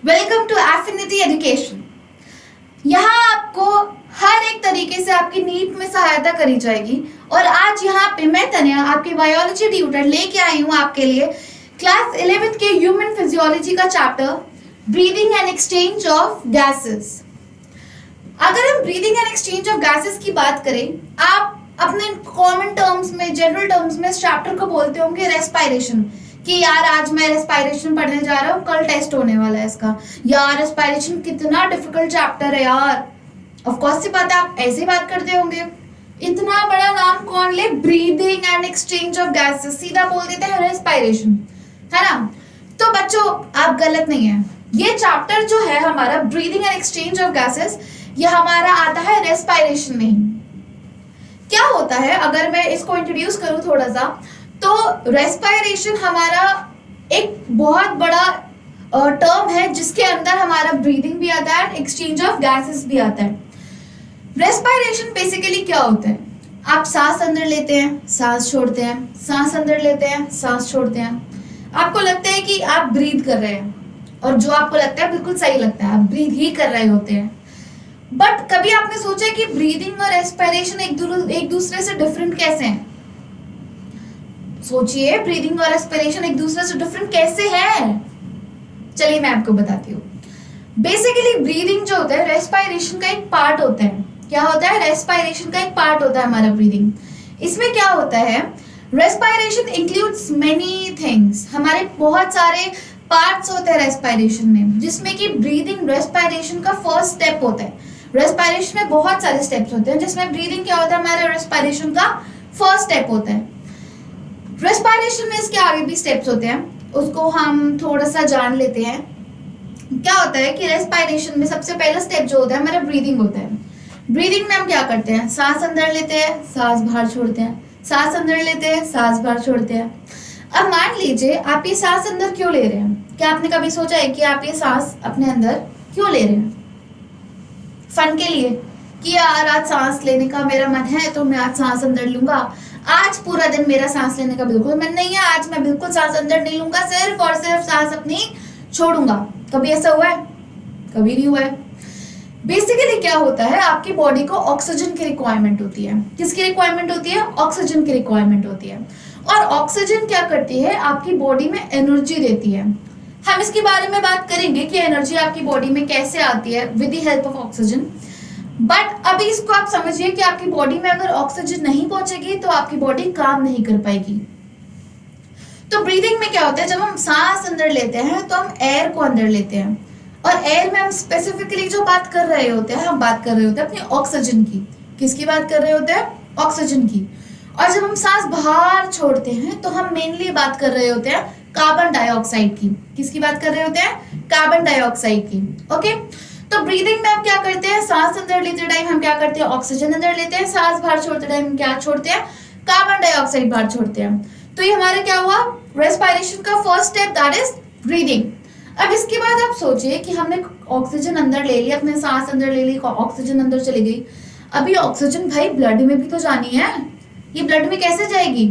Welcome to affinity education. यहाँ आपको हर एक तरीके से आपकी नीट में सहायता करी जाएगी। और आज यहाँ पे मैं तनिया आपकी बायोलॉजी ट्यूटर लेके आई हूँ आपके लिए क्लास 11th के ह्यूमन फिजियोलॉजी का chapter breathing and exchange of gases. अगर हम breathing and exchange of gases की बात करें, आप अपने कॉमन टर्म्स में, जनरल टर्म्स में इस चैप्टर को बोलते होंगे रेस्पिरेशन, कि यार आज मैं रेस्पिरेशन पढ़ने जा रहा हूँ, कल टेस्ट होने वाला है इसका। यार रेस्पिरेशन कितना डिफिकल्ट चैप्टर है यार। ऑफ कोर्स सी बात है, आप ऐसे बात करते होंगे। इतना बड़ा नाम कौन ले, breathing and exchange of gases, सीधा बोल देते हैं रेस्पिरेशन, है ना। तो बच्चों आप गलत नहीं है। ये चैप्टर जो है हमारा breathing and exchange of gases, ये हमारा आता है रेस्पिरेशन में ही। क्या होता है, अगर मैं इसको इंट्रोड्यूस करूं थोड़ा सा, तो रेस्पिरेशन हमारा एक बहुत बड़ा टर्म है जिसके अंदर हमारा ब्रीदिंग भी आता है, एक्सचेंज ऑफ गैसेस भी आता है। रेस्पिरेशन बेसिकली क्या होता है, आप सांस अंदर लेते हैं, सांस छोड़ते हैं, सांस अंदर लेते हैं, सांस छोड़ते हैं। आपको लगता है कि आप ब्रीथ कर रहे हैं, और जो आपको लगता है बिल्कुल सही लगता है, आप ब्रीथ ही कर रहे होते हैं। बट कभी आपने सोचा कि ब्रीदिंग और रेस्पिरेशन एक दूसरे से डिफरेंट कैसे हैं? सोचिए, ब्रीदिंग और रेस्पिरेशन एक दूसरे से डिफरेंट कैसे है? चलिए मैं आपको बताती हूँ। बेसिकली ब्रीदिंग जो होता है रेस्पिरेशन का एक पार्ट होता है। क्या होता है? रेस्पिरेशन का एक पार्ट होता है हमारा ब्रीदिंग। इसमें क्या होता है, रेस्पिरेशन इंक्लूड्स मेनी थिंग्स। हमारे बहुत सारे पार्ट्स होते हैं रेस्पिरेशन में, जिसमें कि ब्रीदिंग रेस्पिरेशन का फर्स्ट स्टेप होता है। रेस्पिरेशन में बहुत सारे स्टेप्स होते हैं, जिसमें ब्रीदिंग क्या होता है, हमारे रेस्पिरेशन का फर्स्ट स्टेप होता है। रेस्पिरेशन में इसके आगे भी स्टेप्स होते हैं, उसको हम थोड़ा सा जान लेते हैं। क्या होता है कि रेस्पिरेशन में सबसे पहला स्टेप जो होता है हमारा ब्रीदिंग होता है। ब्रीदिंग में हम क्या करते हैं, सांस अंदर लेते हैं, सांस बाहर छोड़ते हैं, सांस अंदर लेते हैं, सांस बाहर छोड़ते हैं। अब मान लीजिए आप ये सांस अंदर क्यों ले रहे हैं? क्या आपने कभी सोचा है कि आप ये सांस अपने अंदर क्यों ले रहे हैं? फन के लिए, कि यार आज सांस लेने का मेरा मन है तो मैं आज सांस अंदर लूंगा। आज पूरा दिन मेरा सांस लेने का बिल्कुल मन नहीं है, आज मैं बिल्कुल सांस अंदर नहीं लूंगा, सिर्फ और सिर्फ सांस अपनी छोड़ूंगा। कभी ऐसा हुआ है? कभी नहीं हुआ है। बेसिकली क्या होता है, आपकी बॉडी को ऑक्सीजन की रिक्वायरमेंट होती है। किसकी रिक्वायरमेंट होती है? ऑक्सीजन की रिक्वायरमेंट होती है। और ऑक्सीजन क्या करती है, आपकी बॉडी में एनर्जी देती है। हम इसके बारे में बात करेंगे कि एनर्जी आपकी बॉडी में कैसे आती है with the help of oxygen. But अभी इसको आप समझिए कि आपकी बॉडी में अगर ऑक्सीजन नहीं पहुंचेगी तो आपकी बॉडी काम नहीं कर पाएगी। तो ब्रीदिंग में क्या होता है, जब हम सांस अंदर लेते हैं तो हम एयर को अंदर लेते हैं, और एयर में हम स्पेसिफिकली जो बात कर रहे होते हैं, हम बात कर रहे होते हैं अपनी ऑक्सीजन की। किसकी बात कर रहे होते हैं? ऑक्सीजन की। और जब हम सांस बाहर छोड़ते हैं तो हम मेनली बात कर रहे होते हैं कार्बन डाइऑक्साइड की। किसकी बात कर रहे होते हैं? कार्बन डाइऑक्साइड की। ओके, तो ब्रीदिंग में हम क्या करते हैं, सांस अंदर लेते टाइम हम क्या करते हैं, ऑक्सीजन अंदर लेते हैं, सांस बाहर छोड़ते टाइम क्या छोड़ते हैं, कार्बन डाइऑक्साइड बाहर छोड़ते हैं। तो ये हमारा क्या हुआ, रेस्पिरेशन का first step, that is breathing. अब इसके बाद आप सोचिए कि हमने ऑक्सीजन अंदर ले लिया, अपने सांस अंदर ले ली, ऑक्सीजन अंदर चली गई। अभी ऑक्सीजन भाई ब्लड में भी तो जानी है, ये ब्लड में कैसे जाएगी?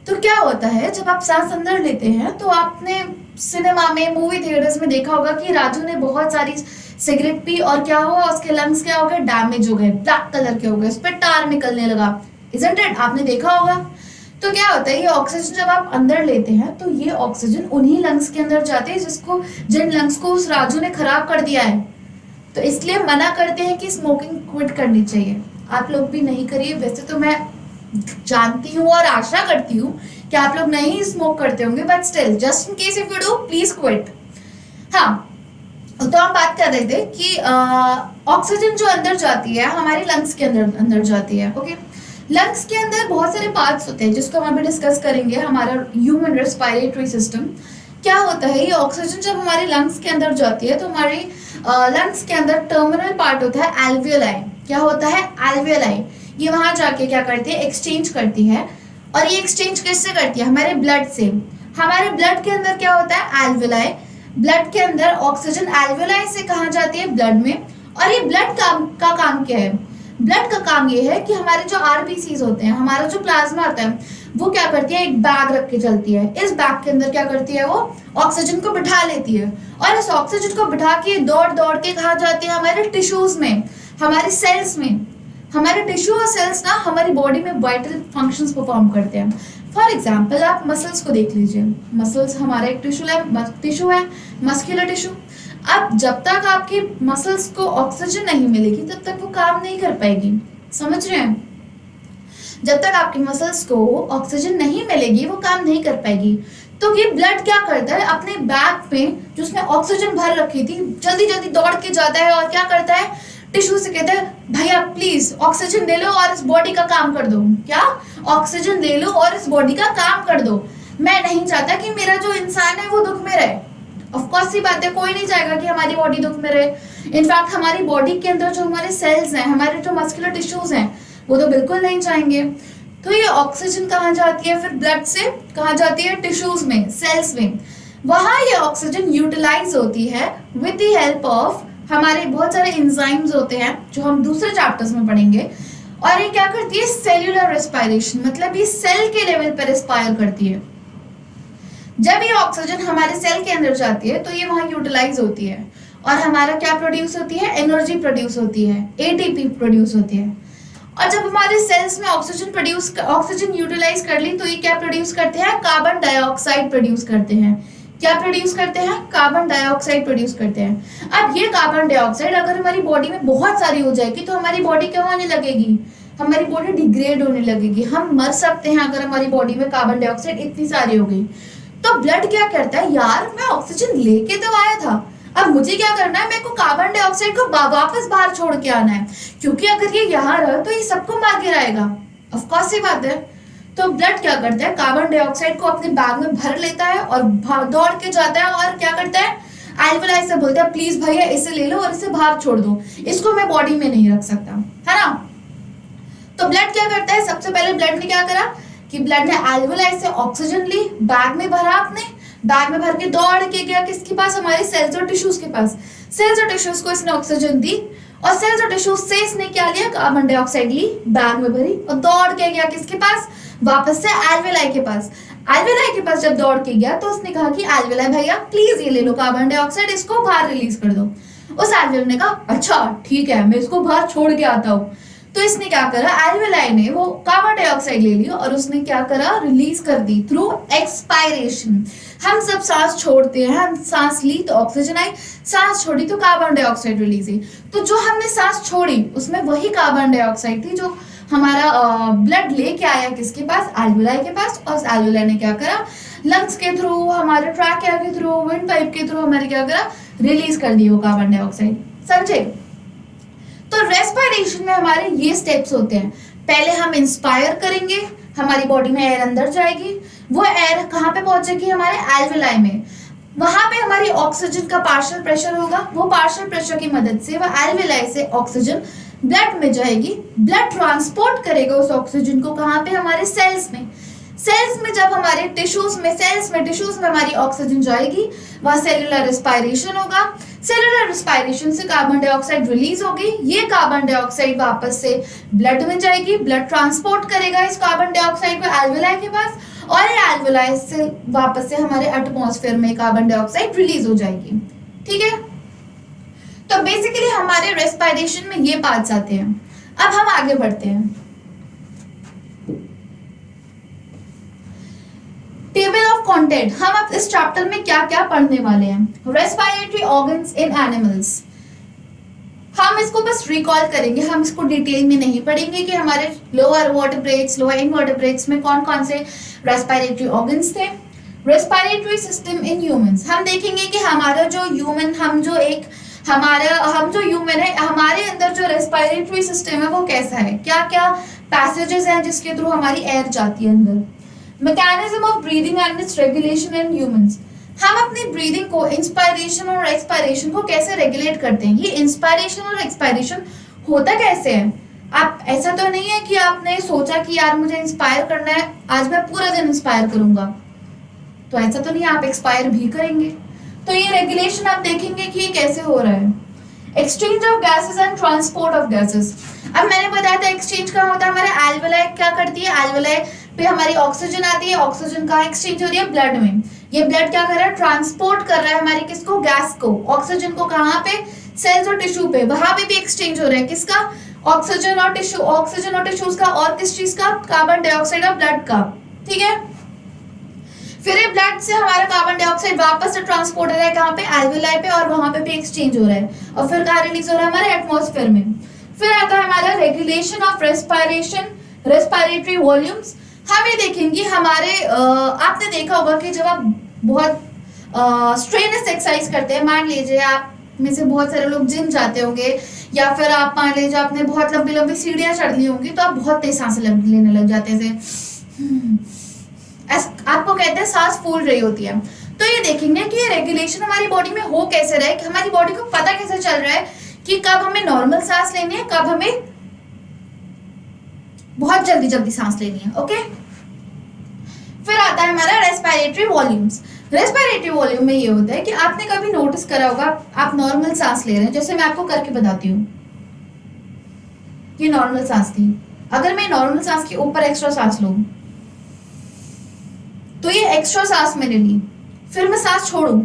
तो क्या होता है, जब आप सांस अंदर लेते हैं तो आपने सिनेमा में, मूवी थिएटर्स में देखा होगा कि राजू ने बहुत सारी सिगरेट पी और क्या हुआ, उसके लंग्स क्या हो गए, डैमेज हो गए, ब्लैक कलर के हो गए, उस पर टार निकलने लगा। Isn't it? आपने देखा होगा। तो क्या होता है, ये ऑक्सीजन जब आप अंदर लेते हैं तो ये ऑक्सीजन उन्हीं लंग्स के अंदर जाते हैं जिन लंग्स को उस राजू ने खराब कर दिया है। तो इसलिए मना करते हैं कि स्मोकिंग क्विट करनी चाहिए। आप लोग भी नहीं करिए। वैसे तो मैं जानती हूँ और आशा करती हूँ कि आप लोग नहीं स्मोक करते होंगे, but still just in case if you do, please quit. हाँ, तो हम बात कर रहे थे कि ऑक्सीजन जो अंदर जाती है हमारे लंग्स के अंदर जाती है। ओके, लंग्स के अंदर बहुत सारे पार्ट्स होते हैं जिसको हम अभी डिस्कस करेंगे, हमारा ह्यूमन रेस्पिरेटरी सिस्टम। क्या होता है, ये ऑक्सीजन जब हमारे लंग्स के अंदर जाती है तो हमारे लंग्स के अंदर टर्मिनल पार्ट होता है एल्वियोलाई। क्या होता है? एल्वियोलाई। ये वहां जाके क्या करती है, एक्सचेंज करती है। और ये एक्सचेंज किससे करती है? हमारे ब्लड से। हमारे ब्लड के अंदर क्या होता है? एल्वियोलाई। ब्लड के अंदर ऑक्सीजन एल्वियोलाई से कहाँ जाती है? ब्लड में। और ये ब्लड का काम क्या है? ब्लड का काम ये है कि हमारे जो आरबीसीज होते हैं, हमारा जो प्लाज्मा होता है, वो क्या करती है, एक बैग रख के चलती है। इस बैग के अंदर क्या करती है, वो ऑक्सीजन को बिठा लेती है और इस ऑक्सीजन को बिठा के दौड़ दौड़ के कहाँ जाती है, हमारे टिश्यूज में, हमारे सेल्स में। हमारे टिश्यू और सेल्स ना हमारी बॉडी में वाइटल फंक्शंस परफॉर्म करते हैं। फॉर एग्जाम्पल आप मसल्स को देख लीजिए। मसल्स हमारा एक टिश्यू है, मस्कुलर टिश्यू। अब जब तक आपकी मसल्स को ऑक्सीजन नहीं मिलेगी तब तक वो काम नहीं कर पाएगी, समझ रहे हैं? जब तक आपकी मसल्स को ऑक्सीजन नहीं मिलेगी वो काम नहीं कर पाएगी। तो ये ब्लड क्या करता है, अपने बैग में जो उसने ऑक्सीजन भर रखी थी, जल्दी जल्दी दौड़ के जाता है और क्या करता है, टिश्यू से कहता है भैया प्लीज ऑक्सीजन ले लो और इस बॉडी का काम कर दो। क्या, ऑक्सीजन ले लो और इस बॉडी का काम कर दो। मैं नहीं चाहता कि मेरा जो इंसान है वो दुख में रहे। ऑफ कोर्स सी बात है, कोई नहीं चाहेगा कि हमारी बॉडी दुख में रहे। इनफैक्ट हमारी बॉडी के अंदर जो हमारे सेल्स हैं, हमारे जो मस्कुलर टिश्यूज हैं, वो तो बिल्कुल नहीं चाहेंगे। तो ये ऑक्सीजन कहाँ जाती है, फिर ब्लड से कहाँ जाती है, टिश्यूज में, सेल्स में। वहां ये ऑक्सीजन यूटिलाइज होती है विद द हेल्प ऑफ हमारे बहुत सारे एंजाइम्स होते हैं जो हम दूसरे चैप्टर्स में पढ़ेंगे। और ये क्या करती है, सेल्यूलर रेस्पिरेशन, मतलब ये सेल के लेवल पर रेस्पायर करती है। जब ये ऑक्सीजन हमारे सेल के अंदर जाती है तो ये वहां यूटिलाइज होती है और हमारा क्या प्रोड्यूस होती है, एनर्जी प्रोड्यूस होती है, एटीपी प्रोड्यूस होती है। और जब हमारे सेल्स में ऑक्सीजन यूटिलाइज कर ली तो ये क्या प्रोड्यूस करते हैं, कार्बन डाइऑक्साइड प्रोड्यूस करते हैं। क्या प्रोड्यूस करते हैं, कार्बन डाइऑक्साइड प्रोड्यूस करते हैं। अब ये कार्बन डाइऑक्साइड अगर हमारी बॉडी में बहुत सारी हो जाएगी तो हमारी बॉडी क्या होने लगेगी, हमारी बॉडी डिग्रेड होने लगेगी, हम मर सकते हैं अगर हमारी बॉडी में कार्बन डाइऑक्साइड इतनी सारी हो गई। तो ब्लड क्या करता है, यार मैं ऑक्सीजन लेके तो आया था, अब मुझे क्या करना है, मेरे को कार्बन डाइऑक्साइड को वापस बाहर छोड़ के आना है, क्योंकि अगर ये यहाँ रहा तो ये सबको मार के रहेगा। ऑफ कोर्स सी बात है। तो ब्लड क्या करता है, कार्बन डाइऑक्साइड को अपने बैग में भर लेता है और दौड़ के जाता है और क्या करता है, एल्वेलाई से बोलता है प्लीज भैया इसे ले लो और इसे बाहर छोड़ दो, इसको मैं बॉडी में नहीं रख सकता, है ना। तो ब्लड क्या करता है, सबसे पहले ब्लड ने क्या करा कि ब्लड ने एल्वेलाई से ऑक्सीजन ली, बैग में भरा, अपने बैग में भर के दौड़ के गया किसके पास, हमारे सेल्स और टिश्यूज के पास। सेल्स और टिश्यूज को इसने ऑक्सीजन दी और सेल्स और टिश्यूज से इसने क्या लिया, कार्बन डाइऑक्साइड ली, बैग में भरी और दौड़ के गया किसके पास, वापस से एल्वेलाई के पास। एल्वेलाई के पास जब दौड़ के गया तो उसने कहा कि एल्वेलाई भैया प्लीज ये ले लो कार्बन डाइऑक्साइड, इसको बाहर रिलीज कर दो। उस एल्वेलाई ने कहा अच्छा ठीक है, मैं इसको बाहर छोड़ के आता हूँ। तो इसने क्या करा, एल्वेलाई ने वो कार्बन डाइऑक्साइड ले ली और उसने क्या करा, रिलीज कर दी थ्रू एक्सपायरेशन। हम सब सांस छोड़ते हैं, हम सांस ली तो ऑक्सीजन आई, सांस छोड़ी तो कार्बन डाइऑक्साइड रिलीज हुई। तो जो हमने सांस छोड़ी उसमें वही कार्बन डाइऑक्साइड थी जो हमारा ब्लड लेके आया किसके पास, एल्वेलाई के पास। और एल्वेलाई ने क्या करा, लंग्स के थ्रू, हमारे ट्रैकिया के थ्रू, विंड पाइप के थ्रू हमारे क्या करा, रिलीज कर दी वो कार्बन डाइऑक्साइड। समझे? तो रेस्पिरेशन में हमारे ये स्टेप्स होते हैं। पहले हम इंस्पायर करेंगे, हमारी बॉडी में एयर अंदर जाएगी, वो एयर कहाँ पे पहुंचेगी, हमारे एल्वेलाई में। वहां पे हमारी ऑक्सीजन का पार्शियल प्रेशर होगा, वो पार्शियल प्रेशर की मदद से वो एल्वेलाई से ऑक्सीजन ब्लड में जाएगी, ब्लड ट्रांसपोर्ट करेगा उस ऑक्सीजन को कहाँ पे, हमारे सेल्स में। सेल्स में जब हमारे टिश्यूज में हमारी ऑक्सीजन जाएगी, वहां सेल्यूलर रेस्पिरेशन होगा। सेल्यूलर रेस्पिरेशन से कार्बन डाइऑक्साइड रिलीज होगी, ये कार्बन डाइऑक्साइड वापस से ब्लड में जाएगी, ब्लड ट्रांसपोर्ट करेगा इस कार्बन डाइऑक्साइड को एल्वेलाई के पास और ये एल्वेलाई से वापस से हमारे एटमॉस्फेयर में कार्बन डाइऑक्साइड रिलीज हो जाएगी। ठीक है, तो बेसिकली हमारे रेस्पिरेशन में ये पार्ट्स आते हैं। अब हम आगे बढ़ते हैं। टेबल ऑफ कंटेंट, हम अब इस चैप्टर में क्या क्या पढ़ने वाले हैं। रेस्पिरेटरी ऑर्गन्स इन एनिमल्स, हम इसको बस रिकॉल करेंगे, हम इसको डिटेल में नहीं पढ़ेंगे कि हमारे लोअर वर्टेब्रेट्स, लोअर इनवर्टेब्रेट्स में कौन कौन से रेस्पिरेटरी ऑर्गन्स थे। रेस्पिरेटरी सिस्टम इन ह्यूमंस, हम देखेंगे कि हमारा जो ह्यूमन, हम जो ह्यूमन है, हमारे अंदर जो रेस्पिरेटरी सिस्टम है वो कैसा है, क्या क्या पैसेजेस हैं जिसके थ्रू हमारी एयर जाती है अंदर। Mechanism of breathing and it's regulation in humans, हम अपनी ब्रीदिंग को, इंस्पायरेशन और एक्सपायरेशन को कैसे रेगुलेट करते हैं। ये इंस्पायरेशन और एक्सपायरेशन होता कैसे है। आप ऐसा तो नहीं है कि आपने सोचा कि यार मुझे इंस्पायर करना है, आज मैं पूरा दिन इंस्पायर करूंगा, तो ऐसा तो नहीं, आप एक्सपायर भी करेंगे। तो ये रेगुलेशन आप देखेंगे कि ये कैसे हो रहा है। Exchange of gases and transport of gases. अब मैंने बताया था एक्सचेंज कहाँ होता है, हमारे एल्वेलाई क्या करती है, एल्वेलाई पे हमारी ऑक्सीजन आती है, ऑक्सीजन कहाँ एक्सचेंज हो रही है, ब्लड में। ये ब्लड क्या कर रहा है, ट्रांसपोर्ट कर रहा है हमारी किसको, गैस को, ऑक्सीजन को, कहाँ पे, सेल्स और टिश्यू पे, वहां पे भी एक्सचेंज हो रहा है किसका, ऑक्सीजन और टिश्यू, ऑक्सीजन और टिश्यूज का, और किस चीज का, कार्बन डाइऑक्साइड और ब्लड का, ठीक है। फिर ये ब्लड से हमारा कार्बन डाइऑक्साइड वापस से ट्रांसपोर्ट हो रहा है कहाँ पे, एल्वेलाई पे, और वहां पे भी एक्सचेंज हो रहा है, और फिर कहाँ रिलीज हो रहा है, हमारे एटमॉस्फेयर में। फिर आता है हमारा regulation of respiration, respiratory volumes. हम ये देखेंगे हमारे आपने देखा होगा कि जब आप बहुत स्ट्रेनस एक्सरसाइज करते हैं, मान लीजिए आप में से बहुत सारे लोग जिम जाते होंगे, या फिर आप मान लीजिए आपने बहुत लंबी लंबी सीढ़ियां चढ़ ली होंगी, तो आप बहुत तेज सांसें लेने लग जाते थे, आपको कहते हैं सांस फूल रही होती है। तो ये देखेंगे कि ये रेगुलेशन हमारी बॉडी में हो कैसे रहा है, कि हमारी बॉडी को पता कैसे चल रहा है कि कब हमें नॉर्मल सांस लेनी है, कब हमें बहुत जल्दी जल्दी सांस लेनी है, ओके। फिर आता है हमारा रेस्पिरेटरी वॉल्यूम्स। रेस्पिरेटरी वॉल्यूम में ये होता है कि आपने कभी नोटिस करा होगा, आप नॉर्मल सांस ले रहे हैं, जैसे मैं आपको करके बताती हूँ, ये नॉर्मल सांस थी, अगर मैं नॉर्मल सांस के ऊपर एक्स्ट्रा सांस लूं, तो ये एक्स्ट्रा सांस मैंने ली, फिर मैं सांस छोड़ू,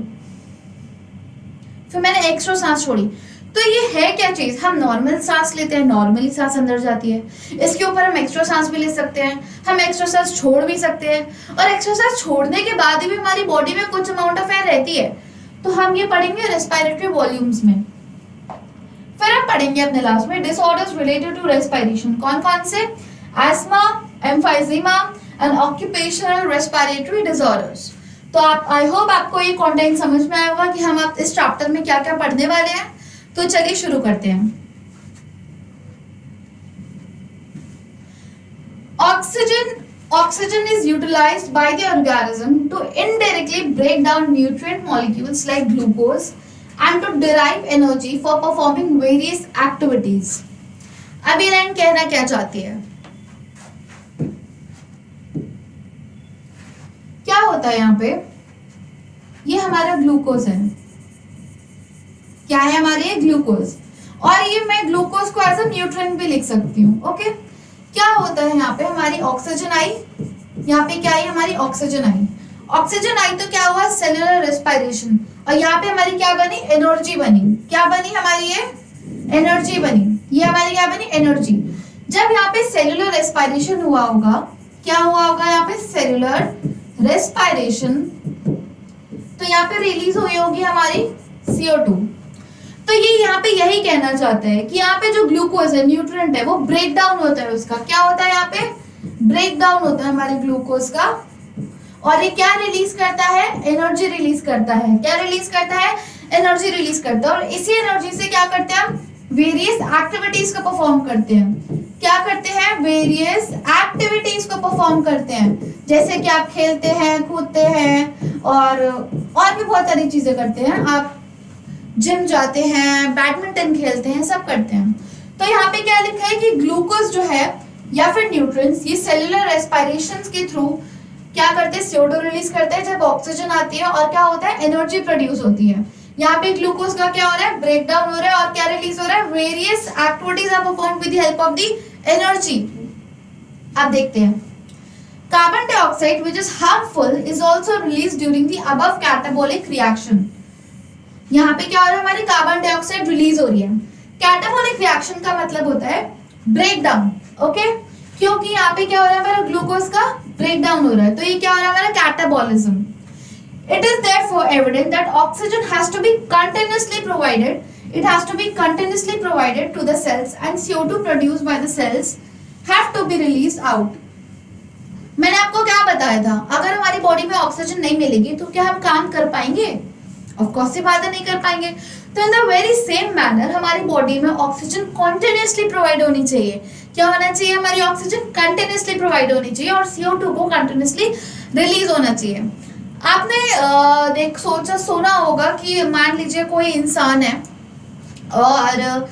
फिर मैंने एक्स्ट्रा सांस छोड़ी, तो ये है क्या चीज, हम नॉर्मल सांस लेते हैं, नॉर्मली सांस अंदर जाती है, इसके ऊपर हम एक्स्ट्रा सांस भी ले सकते हैं, हम एक्स्ट्रा सांस छोड़ भी सकते हैं, और एक्स्ट्रा सांस छोड़ने के बाद भी हमारी बॉडी में कुछ अमाउंट ऑफ एयर रहती है, तो हम ये पढ़ेंगे रेस्पिरेटरी वॉल्यूम्स में। फिर हम पढ़ेंगे अपने लास्ट में डिसऑर्डर्स रिलेटेड टू रेस्पिरेशन, कौन कौन से, ESMA, emphysema and occupational respiratory disorders. तो आप, आई होप आपको ये कंटेंट समझ में आया होगा कि हम आप इस चैप्टर में क्या क्या पढ़ने वाले हैं। तो चलिए शुरू करते हैं। Oxygen is utilized by the organism to indirectly break down nutrient molecules like glucose and to derive energy for performing various activities. अब ये लाइन कहना क्या चाहती है, क्या होता है यहाँ पे, ये हमारा ग्लूकोज है, क्या है हमारे ग्लूकोज, और ये मैं ग्लूकोज को एज अ न्यूट्रिएंट भी लिख सकती हूँ, ओके। क्या होता है यहाँ पे, हमारी ऑक्सीजन आई, यहाँ पे क्या आई, हमारी ऑक्सीजन आई, ऑक्सीजन आई तो क्या हुआ, सेलुलर रेस्पिरेशन, और यहाँ पे हमारी क्या बनी, एनर्जी बनी, क्या बनी हमारी, ये एनर्जी बनी, ये हमारी क्या बनी, एनर्जी। जब यहाँ पे सेलुलर रेस्पिरेशन हुआ होगा, क्या हुआ होगा यहाँ पे, सेलुलर रेस्पिरेशन, तो यहाँ पे रिलीज हुई होगी हमारी CO2। तो ये यहाँ पे यही कहना चाहता है कि यहाँ पे जो ग्लूकोज है, न्यूट्रिएंट है, वो ब्रेक डाउन होता है, उसका क्या होता है, यहाँ पे ब्रेक डाउन होता है हमारे ग्लूकोज का, और ये क्या रिलीज करता है, एनर्जी रिलीज करता है, क्या रिलीज करता है, एनर्जी रिलीज करता है, और इसी एनर्जी से क्या करते हैं हम, वेरियस एक्टिविटीज को परफॉर्म करते हैं, क्या करते हैं, वेरियस एक्टिविटीज को परफॉर्म करते हैं, जैसे कि आप खेलते हैं, कूदते हैं, और भी बहुत सारी चीजें करते हैं, आप जिम जाते हैं, बैडमिंटन खेलते हैं, सब करते हैं। तो यहाँ पे क्या लिखा है कि ग्लूकोज जो है या फिर न्यूट्रिएंट्स, ये सेलुलर रेस्पिरेशन के थ्रू क्या करते हैं, CO2 रिलीज करते हैं जब ऑक्सीजन आती है, और क्या होता है, एनर्जी प्रोड्यूस होती है। यहाँ पे ग्लूकोज का क्या हो रहा है, ब्रेक डाउन हो रहा है, और क्या रिलीज हो रहा है, various activities are performed with the help of the energy. अब देखते हैं, carbon dioxide which is harmful is also released during the above catabolic reaction. यहाँ पे क्या हो रहा है, हमारी कार्बन डाइऑक्साइड रिलीज हो रही है। कैटाबोलिक रिएक्शन का मतलब होता है ब्रेक डाउन, ओके, क्योंकि यहाँ पे क्या हो रहा है, हमारा ग्लूकोज का ब्रेक डाउन हो रहा है, तो ये क्या हो रहा है, हमारा catabolism. It is therefore evident that oxygen has to be continuously provided, it has to be continuously provided to the cells, and CO2 produced by the cells have to be released out. मैंने आपको क्या बताया था, अगर हमारी body में oxygen नहीं मिलेगी तो क्या हम काम कर पाएंगे, ऑफ कोर्स ये बात नहीं कर पाएंगे। तो in the very same manner हमारी बॉडी में ऑक्सीजन कंटिन्यूअसली प्रोवाइड होनी चाहिए, क्या होना चाहिए, हमारी ऑक्सीजन कंटिन्यूअसली प्रोवाइड होनी चाहिए, और CO2 को कंटिन्यूअसली रिलीज होना चाहिए। आपने सुना होगा कि मान लीजिए कोई इंसान है, और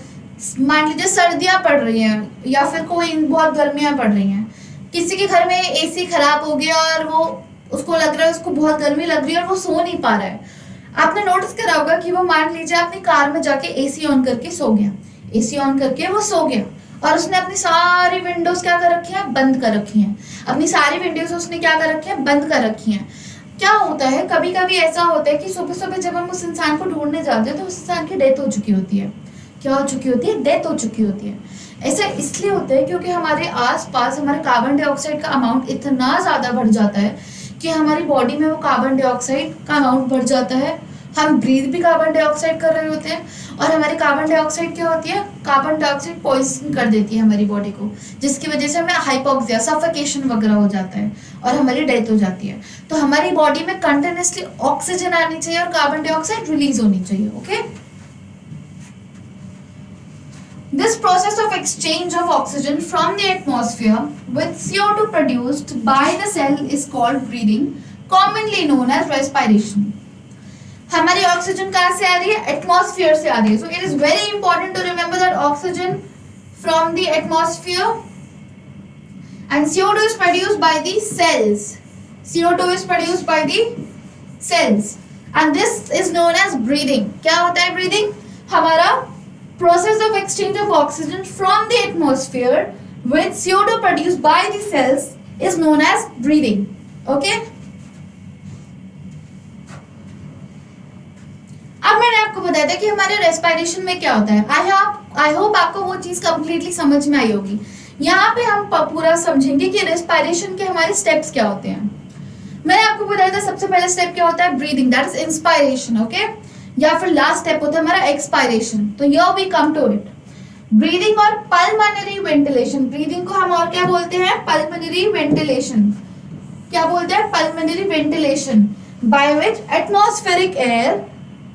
मान लीजिए सर्दियां पड़ रही हैं, या फिर कोई बहुत गर्मियां पड़ रही हैं, किसी के घर में AC खराब हो गया, और वो उसको लग रहा है, उसको बहुत गर्मी लग रही है, और वो सो नहीं पा रहा है। आपने नोटिस करा होगा कि वो मान लीजिए अपनी कार में जाके एसी ऑन करके सो गया, एसी ऑन करके वो सो गया और उसने अपनी सारी विंडोज क्या कर रखी हैं, बंद कर रखी हैं, अपनी सारी विंडोज उसने क्या कर रखी हैं, बंद कर रखी हैं। क्या होता है, कभी कभी ऐसा होता है कि सुबह सुबह जब हम उस इंसान को ढूंढने जाते हैं तो उस इंसान की डेथ हो चुकी होती है। क्या हो चुकी होती है, डेथ हो चुकी होती है। ऐसा इसलिए होता है क्योंकि हमारे आसपास हमारे कार्बन डाइऑक्साइड का अमाउंट इतना ज्यादा बढ़ जाता है कि हमारी बॉडी में वो कार्बन डाइऑक्साइड का अमाउंट बढ़ जाता है, हम ब्रीथ भी कार्बन डाइऑक्साइड कर रहे होते हैं और हमारी कार्बन डाइऑक्साइड क्या होती है, कार्बन डाइऑक्साइड पॉइजन कर देती है हमारी बॉडी को, जिसकी वजह से हमें हाइपोक्सिया, सफोकेशन वगैरह हो जाता है और हमारी डेथ हो जाती है। तो हमारी बॉडी में कंटिन्यूअसली ऑक्सीजन आनी चाहिए और कार्बन डाइऑक्साइड रिलीज होनी चाहिए। Okay, this process of exchange of oxygen from the atmosphere with CO2 produced by the cell is called breathing, commonly known as respiration. हमारी ऑक्सीजन कहाँ से आ रही है, एटमॉस्फेयर से आ रही है। So it is very important to remember that oxygen from the atmosphere and CO2 is produced by the cells. CO2 is produced by the cells and this is known as breathing. क्या होता है breathing? हमारा process of exchange of oxygen from the atmosphere with CO2 produced by the cells is known as breathing. Okay? अब मैंने आपको बताया था कि हमारे रेस्पिरेशन में क्या होता है। आई होप आपको वो चीज कंप्लीटली समझ में आई होगी। यहाँ पे हम पूरा समझेंगे कि रेस्पिरेशन के हमारे स्टेप्स क्या होते हैं। मैंने आपको बताया था सबसे पहला स्टेप क्या होता है, breathing, that is inspiration. Okay, या फिर लास्ट स्टेप होता है हमारा एक्सपायरेशन। तो here we come to it, breathing और पल्मोनरी वेंटिलेशन। ब्रीदिंग को हम और क्या बोलते हैं, पल्मोनरी वेंटिलेशन। क्या बोलते हैं, pulmonary ventilation, by which atmospheric air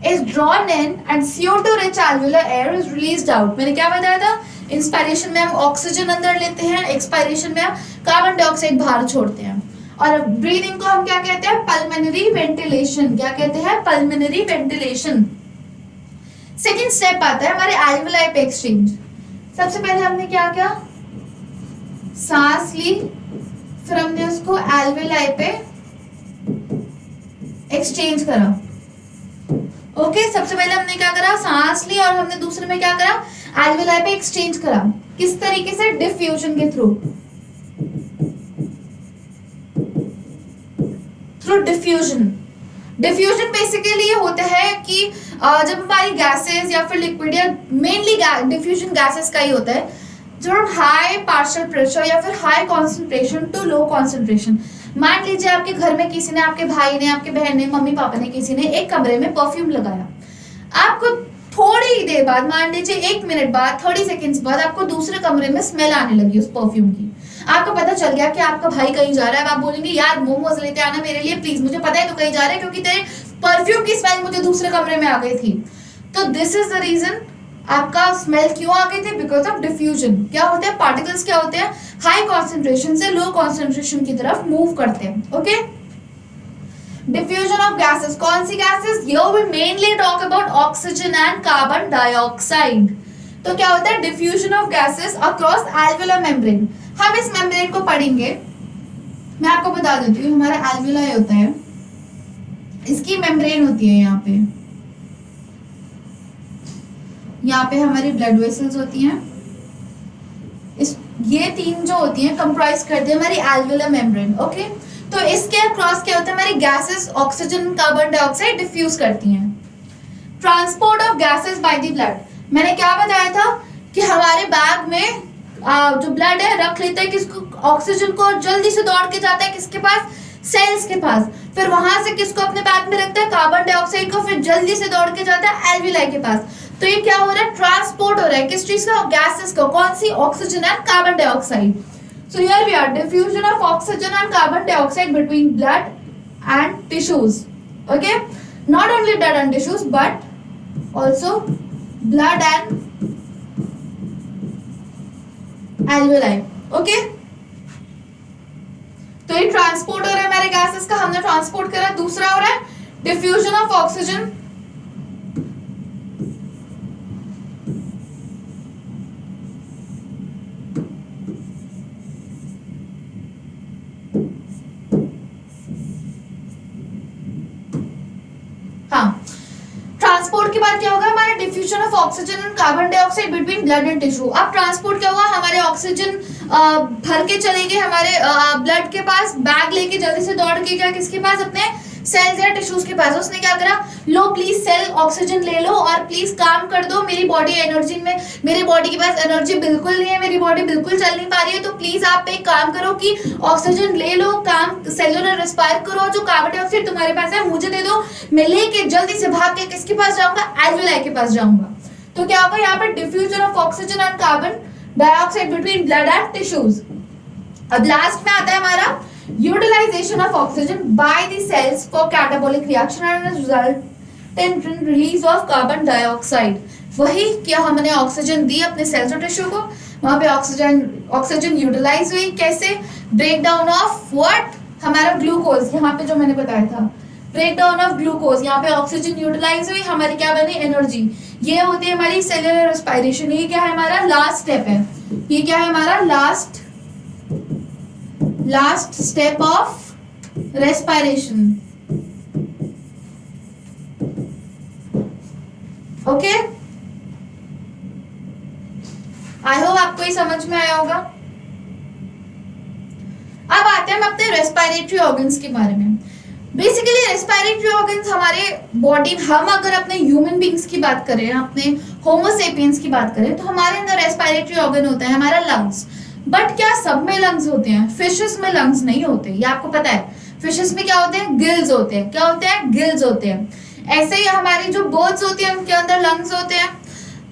is drawn in and CO2 rich alveolar air is released out. मैंने क्या बताया था, इंस्पायरेशन में हम ऑक्सीजन अंदर लेते हैं, एक्सपायरेशन में हम कार्बन डाइऑक्साइड बाहर छोड़ते हैं। और ब्रीदिंग को हम क्या कहते हैं, पल्मोनरी वेंटिलेशन। क्या कहते हैं, पल्मोनरी वेंटिलेशन। सेकंड स्टेप आता है हमारे एल्वेलाई पे एक्सचेंज। सबसे पहले हमने क्या किया, सांस ली, फिर हमने उसको एल्वेलाई पे एक्सचेंज करा। ओके, सबसे पहले हमने क्या करा, सांस ली और हमने दूसरे में क्या करा, एल्वेलाई पे एक्सचेंज करा। किस तरीके से, डिफ्यूजन के थ्रू डिफ्यूजन। डिफ्यूजन बेसिकली ये होता है कि जब हमारी गैसेस या फिर लिक्विड या मेनली डिफ्यूजन गैसेस का ही होता है, जो हाई पार्शियल प्रेशर या फिर high concentration to low concentration. मान लीजिए आपके घर में किसी ने, आपके भाई ने, आपके बहन ने, मम्मी पापा ने, किसी ने एक कमरे में परफ्यूम लगाया। आपको थोड़ी देर बाद, मान लीजिए 1 मिनट बाद, 30 सेकेंड्स बाद आपको दूसरे कमरे में स्मेल आने लगी उस परफ्यूम की। आपको पता चल गया कि आपका भाई कहीं जा रहा है। आप बोलेंगे यार मोमोज लेते आना मेरे लिए प्लीज, मुझे पता है तू कहीं जा रहा है क्योंकि तेरे परफ्यूम की स्मेल मुझे दूसरे कमरे में आ गई थी। तो दिस इज द रीजन आपका स्मेल क्यों आ गई थी, बिकॉज ऑफ डिफ्यूजन। क्या होते हैं, पार्टिकल्स क्या होते हैं, हाई कॉन्सेंट्रेशन से लो कॉन्सेंट्रेशन की तरफ मूव करते हैं। Okay, diffusion of gases. कौन सी gases, here we mainly talk about oxygen and carbon dioxide. तो क्या होता है, diffusion of gases across alveolar membrane. हम इस मेम्ब्रेन को पढ़ेंगे, मैं आपको बता देती हूँ। हमारा एल्वेओलर होता है, इसकी मेम्ब्रेन होती है यहाँ पे हमारी ब्लड वेसल्स होती हैं। ये तीन जो होती हैं कंप्राइज करते हैं हमारी एल्वेओलर मेम्ब्रेन। ओके, तो इसके अक्रॉस क्या होता है, हमारी gases oxygen carbon dioxide diffuse करती हैं। Transport of gases by the blood. मैंने क्या बताया था कि हमारे बैग में जो ब्लड है रख लेता है किसको, ऑक्सीजन को, जल्दी से दौड़ के जाता है किसके पास, सेल्स के पास। फिर वहां से किसको अपने बैग में रखता है, कार्बन डाइऑक्साइड को, फिर जल्दी से दौड़ के जाता है एल्वेओलाई के पास। तो ये क्या हो रहा है, ट्रांसपोर्ट हो रहा है किस चीज का, गैसेस का। कौन सी, oxygen and carbon dioxide. So here we are, diffusion of oxygen and carbon dioxide between blood and tissues. Okay, not only blood and tissues but also blood and alveoli. Okay, तो ये transport हो रहा है हमारे gases का, हमने transport करा। दूसरा हो रहा है डिफ्यूजन ऑफ ऑक्सीजन। हाँ, diffusion of oxygen and carbon dioxide between blood and tissue. अब ट्रांसपोर्ट क्या हुआ, हमारे ऑक्सीजन भर के चले गए हमारे ब्लड के पास, बैग लेके जल्दी से दौड़ के गया किसके पास, अपने सेल्स या टिश्यूज के पास। उसने क्या करा, लो प्लीज सेल ऑक्सीजन ले लो और प्लीज काम कर दो, मेरी बॉडी एनर्जी में, मेरी बॉडी के पास एनर्जी बिल्कुल नहीं है, मेरी बॉडी बिल्कुल चल नहीं पा रही है, तो प्लीज आप एक काम करो कि ऑक्सीजन ले लो, काम सेलुलर रेस्पायर करो, जो कार्बन डाइऑक्साइड तुम्हारे पास है मुझे दे दो, मैं लेके जल्दी से भाग के किसके पास जाऊंगा, एल्वेलाई के पास जाऊंगा। तो क्या होगा यहाँ पर, diffusion of oxygen and carbon dioxide between blood and tissues. अब लास्ट में आता है हमारा utilization of oxygen by the cells for catabolic reaction and resultant release of carbon dioxide। वही क्या हमने ऑक्सीजन दी अपने सेल्स और टिश्यू को, वहां पे ऑक्सीजन यूटिलाइज हुई, कैसे, ब्रेक डाउन ऑफ व्हाट, हमारा ग्लूकोज, यहाँ पे जो मैंने बताया था ब्रेक डाउन ऑफ ग्लूकोज, यहाँ पे ऑक्सीजन यूटिलाइज हुई, हमारी क्या बनी, एनर्जी। ये होती है हमारी सेलुलर रेस्पिरेशन। ये क्या है, हमारा लास्ट स्टेप है, ये क्या है हमारा last step of respiration. Okay, I hope आपको ये समझ में आया होगा। अब आते हैं हम अपने रेस्पिरेटरी ऑर्गन्स के बारे में। बेसिकली रेस्पिरेटरी ऑर्गन्स हमारे बॉडी, हम अगर अपने ह्यूमन बींग्स की बात करें, अपने होमोसेपियंस की बात करें, तो हमारे अंदर रेस्पिरेटरी ऑर्गन होता है हमारा लंग्स। बट क्या सब में लंग्स होते हैं? फिशेस में लंग्स नहीं होते, ये आपको पता है। फिशेस में क्या होते हैं, गिल्स होते हैं। क्या होते हैं, गिल्स होते हैं। ऐसे ही हमारी जो बर्ड्स होती हैं उनके अंदर लंग्स होते हैं।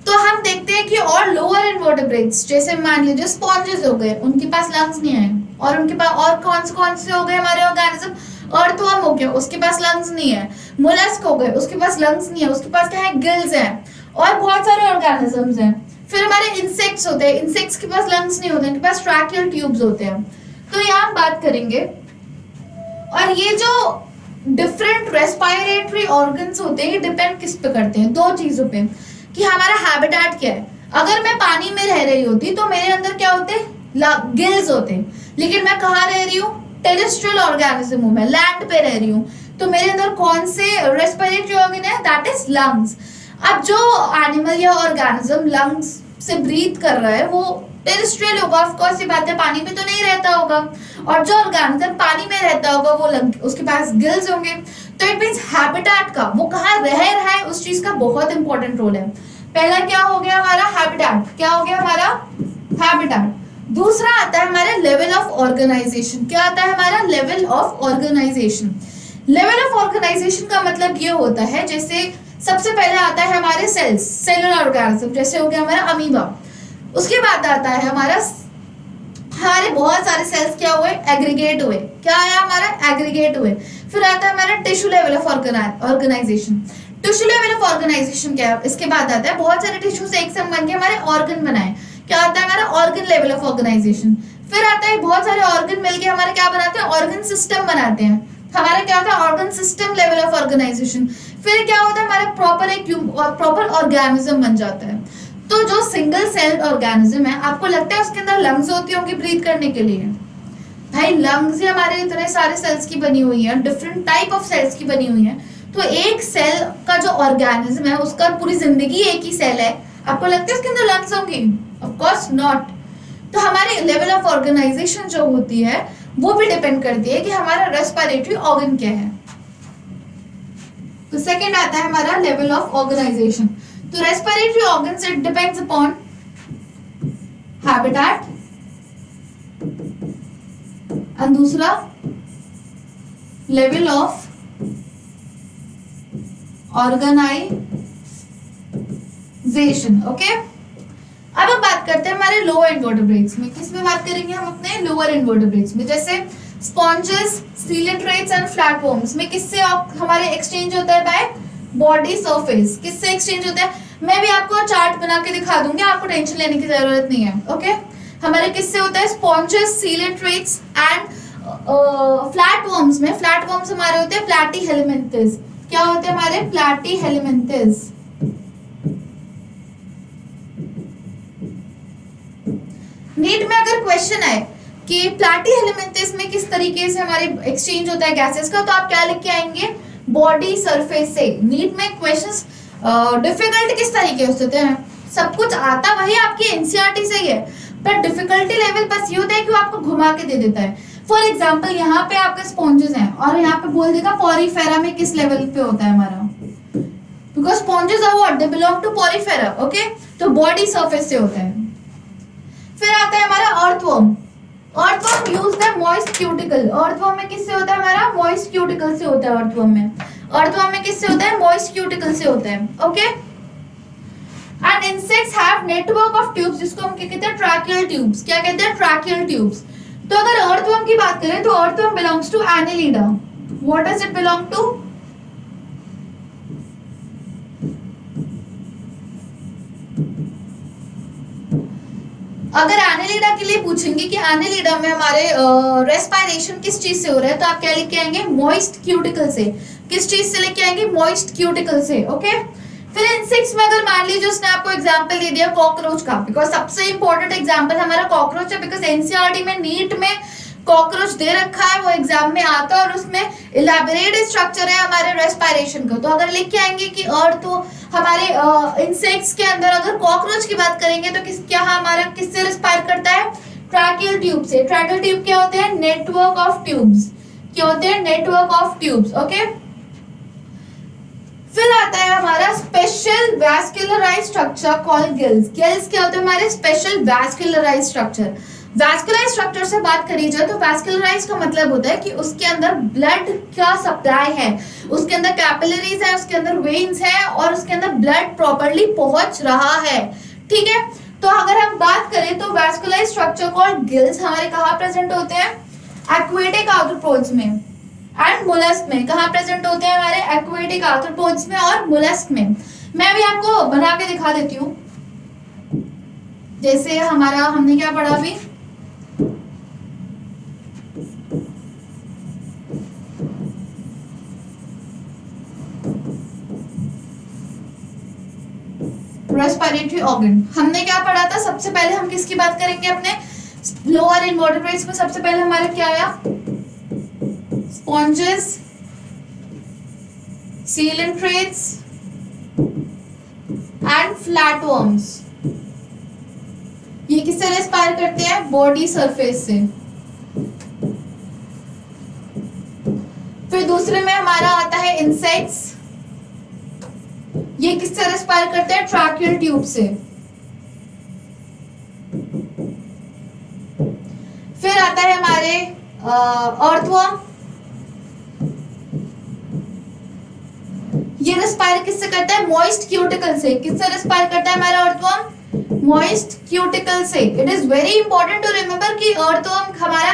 तो हम देखते हैं कि और लोअर इनवर्टेब्रेट्स, जैसे मान लीजिए स्पॉन्जेस हो गए, उनके पास लंग्स नहीं है। और उनके पास और कौन से हो गए हमारे ऑर्गेनिज्म, अर्थवर्म हो गया, उसके पास लंग्स नहीं है। मोलस्क हो गए, उसके पास लंग्स नहीं है, उसके पास क्या है, गिल्स है। और बहुत सारे ऑर्गेनिजम्स हैं। फिर हमारे इंसेक्ट्स होते हैं, इंसेक्ट्स के पास लंग्स नहीं होते, उनके पास ट्रैकियल ट्यूब्स होते हैं। तो यहाँ हम बात करेंगे। और ये जो डिफरेंट रेस्पिरेटरी ऑर्गन्स होते हैं, ये डिपेंड किस पे करते हैं, दो चीजों पे, कि हमारा हैबिटेट क्या है। अगर मैं पानी में रह रही होती तो मेरे अंदर क्या होते, गिल्स होते। लेकिन मैं कहाँ रह रही हूँ, टेरेस्ट्रियल ऑर्गेनिज्म हूँ, मैं लैंड पे रह रही हूँ, तो मेरे अंदर कौन से रेस्पिरेटरी ऑर्गन है, दैट इज लंग्स। अब जो एनिमल या ऑर्गेनिज्म लंग्स से ब्रीथ कर रहा है वो टेरेस्ट्रियल होगा, ऑफ कोर्स, ये बात है, पानी में तो नहीं रहता होगा। और जो ऑर्गेनिज्म पानी में रहता होगा वो उसके पास गिल्स होंगे। तो इट मींस हैबिटेट का, वो कहाँ रह रहा है, उस चीज का बहुत इंपॉर्टेंट रोल है। पहला क्या हो गया हमारा, हैबिटेट। क्या हो गया हमारा, हैबिटेट। दूसरा आता है हमारे लेवल ऑफ ऑर्गेनाइजेशन। क्या आता है हमारा, level of organisation. Level of organisation का मतलब ये होता है, जैसे सबसे पहले आता है हमारे सेल्स, सेलुलर ऑर्गेनिज्म, जैसे हो गया हमारा अमीबा। उसके बाद आता है हमारे बहुत सारे सेल्स क्या हुए, एग्रीगेट हुए। क्या आया हमारा, एग्रीगेट हुए। फिर आता है हमारा tissue level of organisation. Tissue level of organisation क्या है, इसके बाद आता है बहुत सारे टिश्यूज एक संग बन के हमारे ऑर्गन बनाए। क्या आता है हमारा, ऑर्गन लेवल ऑफ ऑर्गेनाइजेशन। फिर आता है बहुत सारे ऑर्गन मिलके हमारे क्या बनाते हैं, ऑर्गन सिस्टम बनाते हैं। हमारा क्या होता है, organ system level of organisation. फिर क्या होता है, हमारा प्रॉपर ऑर्गेनिज्म बन जाता है। तो जो सिंगल सेल ऑर्गेनिज्म है, आपको लगता है उसके अंदर लंग्स होती होंगी ब्रीथ करने के लिए? भाई लंग्स ही हमारे इतने सारे सेल्स की बनी हुई है, डिफरेंट टाइप ऑफ सेल्स की बनी हुई है। तो एक सेल का जो ऑर्गेनिज्म है उसका पूरी जिंदगी एक ही सेल है, आपको लगता है उसके अंदर लंग्स होंगी? Of course not. तो हमारी लेवल ऑफ ऑर्गेनाइजेशन जो होती है वो भी डिपेंड करती है कि हमारा रेस्पिरेटरी ऑर्गन क्या है। तो सेकंड आता है हमारा लेवल ऑफ ऑर्गेनाइजेशन। तो respiratory organs, it depends upon habitat, और दूसरा लेवल ऑफ ऑर्गेनाइजेशन। ओके, अब हम बात करते हैं हमारे लोअर इनवर्टेब्रेट्स में। किस में बात करेंगे हम, अपने लोअर इनवर्टेब्रेट्स में, जैसे स्पॉन्जेस, सीलेंट्रेट्स एंड फ्लैटवर्म्स में किससे हमारे एक्सचेंज होता है, बाय बॉडी सरफेस। किससे एक्सचेंज होता है, मैं भी आपको चार्ट बना के दिखा दूंगी, आपको टेंशन लेने की जरूरत नहीं है। ओके, हमारे किससे होता है, स्पॉन्जेस, सीलेंट्रेट्स एंड फ्लैटवर्म्स में। फ्लैटवर्म्स हमारे होते हैं प्लैटीहेलमिन्थेस। क्या होते हैं हमारे, प्लैटीहेलमिन्थेस। नीट में अगर क्वेश्चन आए कि प्लैटीहेलमिन्थेस में किस तरीके से हमारे एक्सचेंज होता है गैसेस का, तो आप क्या लिख के आएंगे, बॉडी सरफेस से। नीट में क्वेश्चंस डिफिकल्ट किस तरीके से होते हैं, सब कुछ आता वही आपकी एनसीईआरटी से ही है, पर डिफिकल्टी लेवल बस ये होता है कि वो आपको घुमा के दे देता है। फॉर एग्जाम्पल यहाँ पे आपके स्पॉन्जेस हैं और यहाँ पे बोल देगा पॉरीफेरा में किस लेवल पे होता है हमारा, because sponges are what, they belong to Porifera, okay, तो बॉडी सरफेस से होता है। फिर आता है हमारा earthworm. Earthworm use the moist cuticle. Earthworm में किससे होता है हमारा, मॉइस्ट क्यूटिकल से होता है अर्थवर्म में। अर्थवर्म में किससे होता है, मॉइस्ट क्यूटिकल से होता है, okay. And insects have network of tubes, जिसको हम क्या कहते हैं, ट्रैकियल ट्यूब्स। क्या कहते हैं, ट्रैकियल ट्यूब्स। तो अगर अर्थवर्म की बात करें तो earthworm belongs to Annelida. What does it belong to, अगर एनेलिडा के लिए पूछेंगे कि एनेलिडा में हमारे रेस्पिरेशन किस चीज से हो रहा है, तो आप क्या लिख के आएंगे, मॉइस्ट क्यूटिकल से। किस चीज से लेके आएंगे, मॉइस्ट क्यूटिकल से, ओके। फिर इंसेक्ट्स में अगर मान लीजिए उसने आपको एग्जांपल दे दिया कॉकरोच का, बिकॉज सबसे इंपॉर्टेंट एग्जांपल हमारा कॉकरोच है, बिकॉज एनसीईआरटी में नीट में कॉकरोच दे रखा है, वो एग्जाम में आता है और उसमें इलैबोरेट स्ट्रक्चर है हमारे रेस्पिरेशन का। तो अगर लिख के आएंगे कि और तो हमारे इंसेक्ट्स के अंदर अगर कॉकरोच की बात करेंगे तो क्या हमारा किससे रेस्पायर करता है, ट्रैकियल ट्यूब से। ट्रैकियल ट्यूब क्या होते हैं, नेटवर्क ऑफ ट्यूब्स। क्या होते हैं, नेटवर्क ऑफ ट्यूब्स, ओके। फिर आता है हमारा special vascularized structure called gills. Gills क्या होते हैं हमारे, special vascularized structure. Vascularized structure से बात करी जाए तो वैस्कुलराइज्ड का मतलब होता है कि उसके अंदर ब्लड का सप्लाई है, उसके अंदर कैपिलरीज है, उसके अंदर वेन्स है और उसके अंदर ब्लड प्रॉपर्ली पहुंच रहा है, ठीक है। तो अगर हम बात करें तो वैस्कुलराइज्ड स्ट्रक्चर कॉल्ड गिल्स हमारे कहाँ प्रेजेंट होते हैं, एक्वेटिक आर्थ्रोपोड्स में एंड मोलस्क में। कहाँ प्रेजेंट होते हैं हमारे, एक्वेटिक आर्थ्रोपोड्स में और मोलस्क में। मैं भी आपको बना के दिखा देती हूँ, जैसे हमारा हमने क्या पढ़ा अभी, रेस्पिरेटरी ऑर्गन हमने क्या पढ़ा था। सबसे पहले हम किसकी बात करेंगे, अपने लोअर इनवर्टेब्रेट्स में सबसे पहले हमारा क्या आया, स्पॉन्जेस, सीलेंट्रेट्स एंड फ्लैटवर्म्स। ये किससे रेस्पायर करते हैं, बॉडी सरफेस से। फिर दूसरे में हमारा आता है इंसेक्ट्स, ये किससे रेस्पायर करते हैं, ट्रैकियल ट्यूब से। फिर आता है हमारे अर्थवर्म, ये रेस्पायर किससे करता है, मॉइस्ट क्यूटिकल से। किससे रेस्पायर करता है हमारा अर्थवर्म, मॉइस्ट क्यूटिकल से। It is very important to remember कि अर्थवर्म हमारा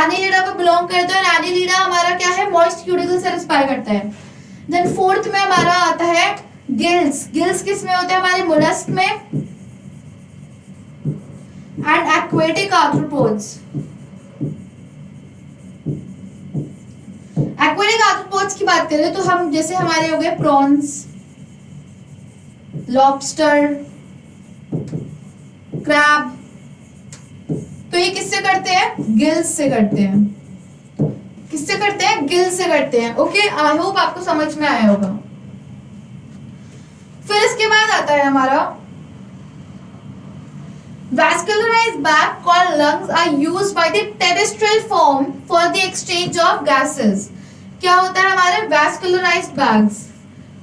एनेलिडा को बिलोंग करता है और एनेलिडा हमारा क्या है, मॉइस्ट क्यूटिकल से रेस्पायर करता है। देन फोर्थ में हमारा आता है गिल्स। गिल्स किस में होते हैं, हमारे मोलस्क में and aquatic arthropods. Aquatic arthropods की बात करें तो हम जैसे हमारे हो गए प्रॉन्स, लॉबस्टर, क्रैब, तो ये किससे करते हैं, गिल्स से करते हैं। किससे करते हैं, गिल्स से करते हैं, ओके। आई होप आपको समझ में आया होगा। फिर इसके बाद आता है हमारा vascularized bag called lungs are used by the terrestrial form for the exchange of gases। क्या होता है हमारे vascularized bags,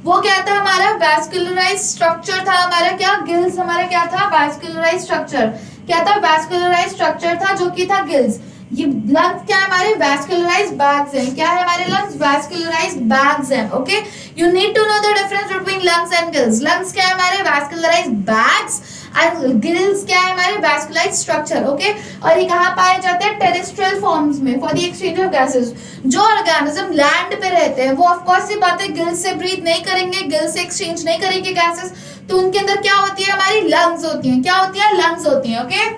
वो क्या था हमारा, vascularized structure था हमारा, क्या गिल्स हमारा क्या था, vascularized structure। क्या था, vascularized structure था जो कि था गिल्स। ये लंग्स क्या है हमारे, vascularized bags हैं। क्या है हमारे लंग्स, vascularized bags हैं, okay. You need to know the difference between lungs and gills. Lungs क्या है हमारे, vascularized bags एंड गिल्स क्या है हमारे, vascularized structure, ओके। और ये कहाँ पाए जाते हैं, टेरेस्ट्रियल फॉर्म्स में for the exchange of gases. जो ऑर्गेनिज्म लैंड पे रहते हैं वो ऑफ कोर्स सी बात है गिल्स से ब्रीथ नहीं करेंगे, गिल्स से एक्सचेंज नहीं करेंगे गैसेस, तो उनके अंदर क्या होती है, हमारी लंग्स होती हैं। क्या होती है, लंग्स होती हैं, okay.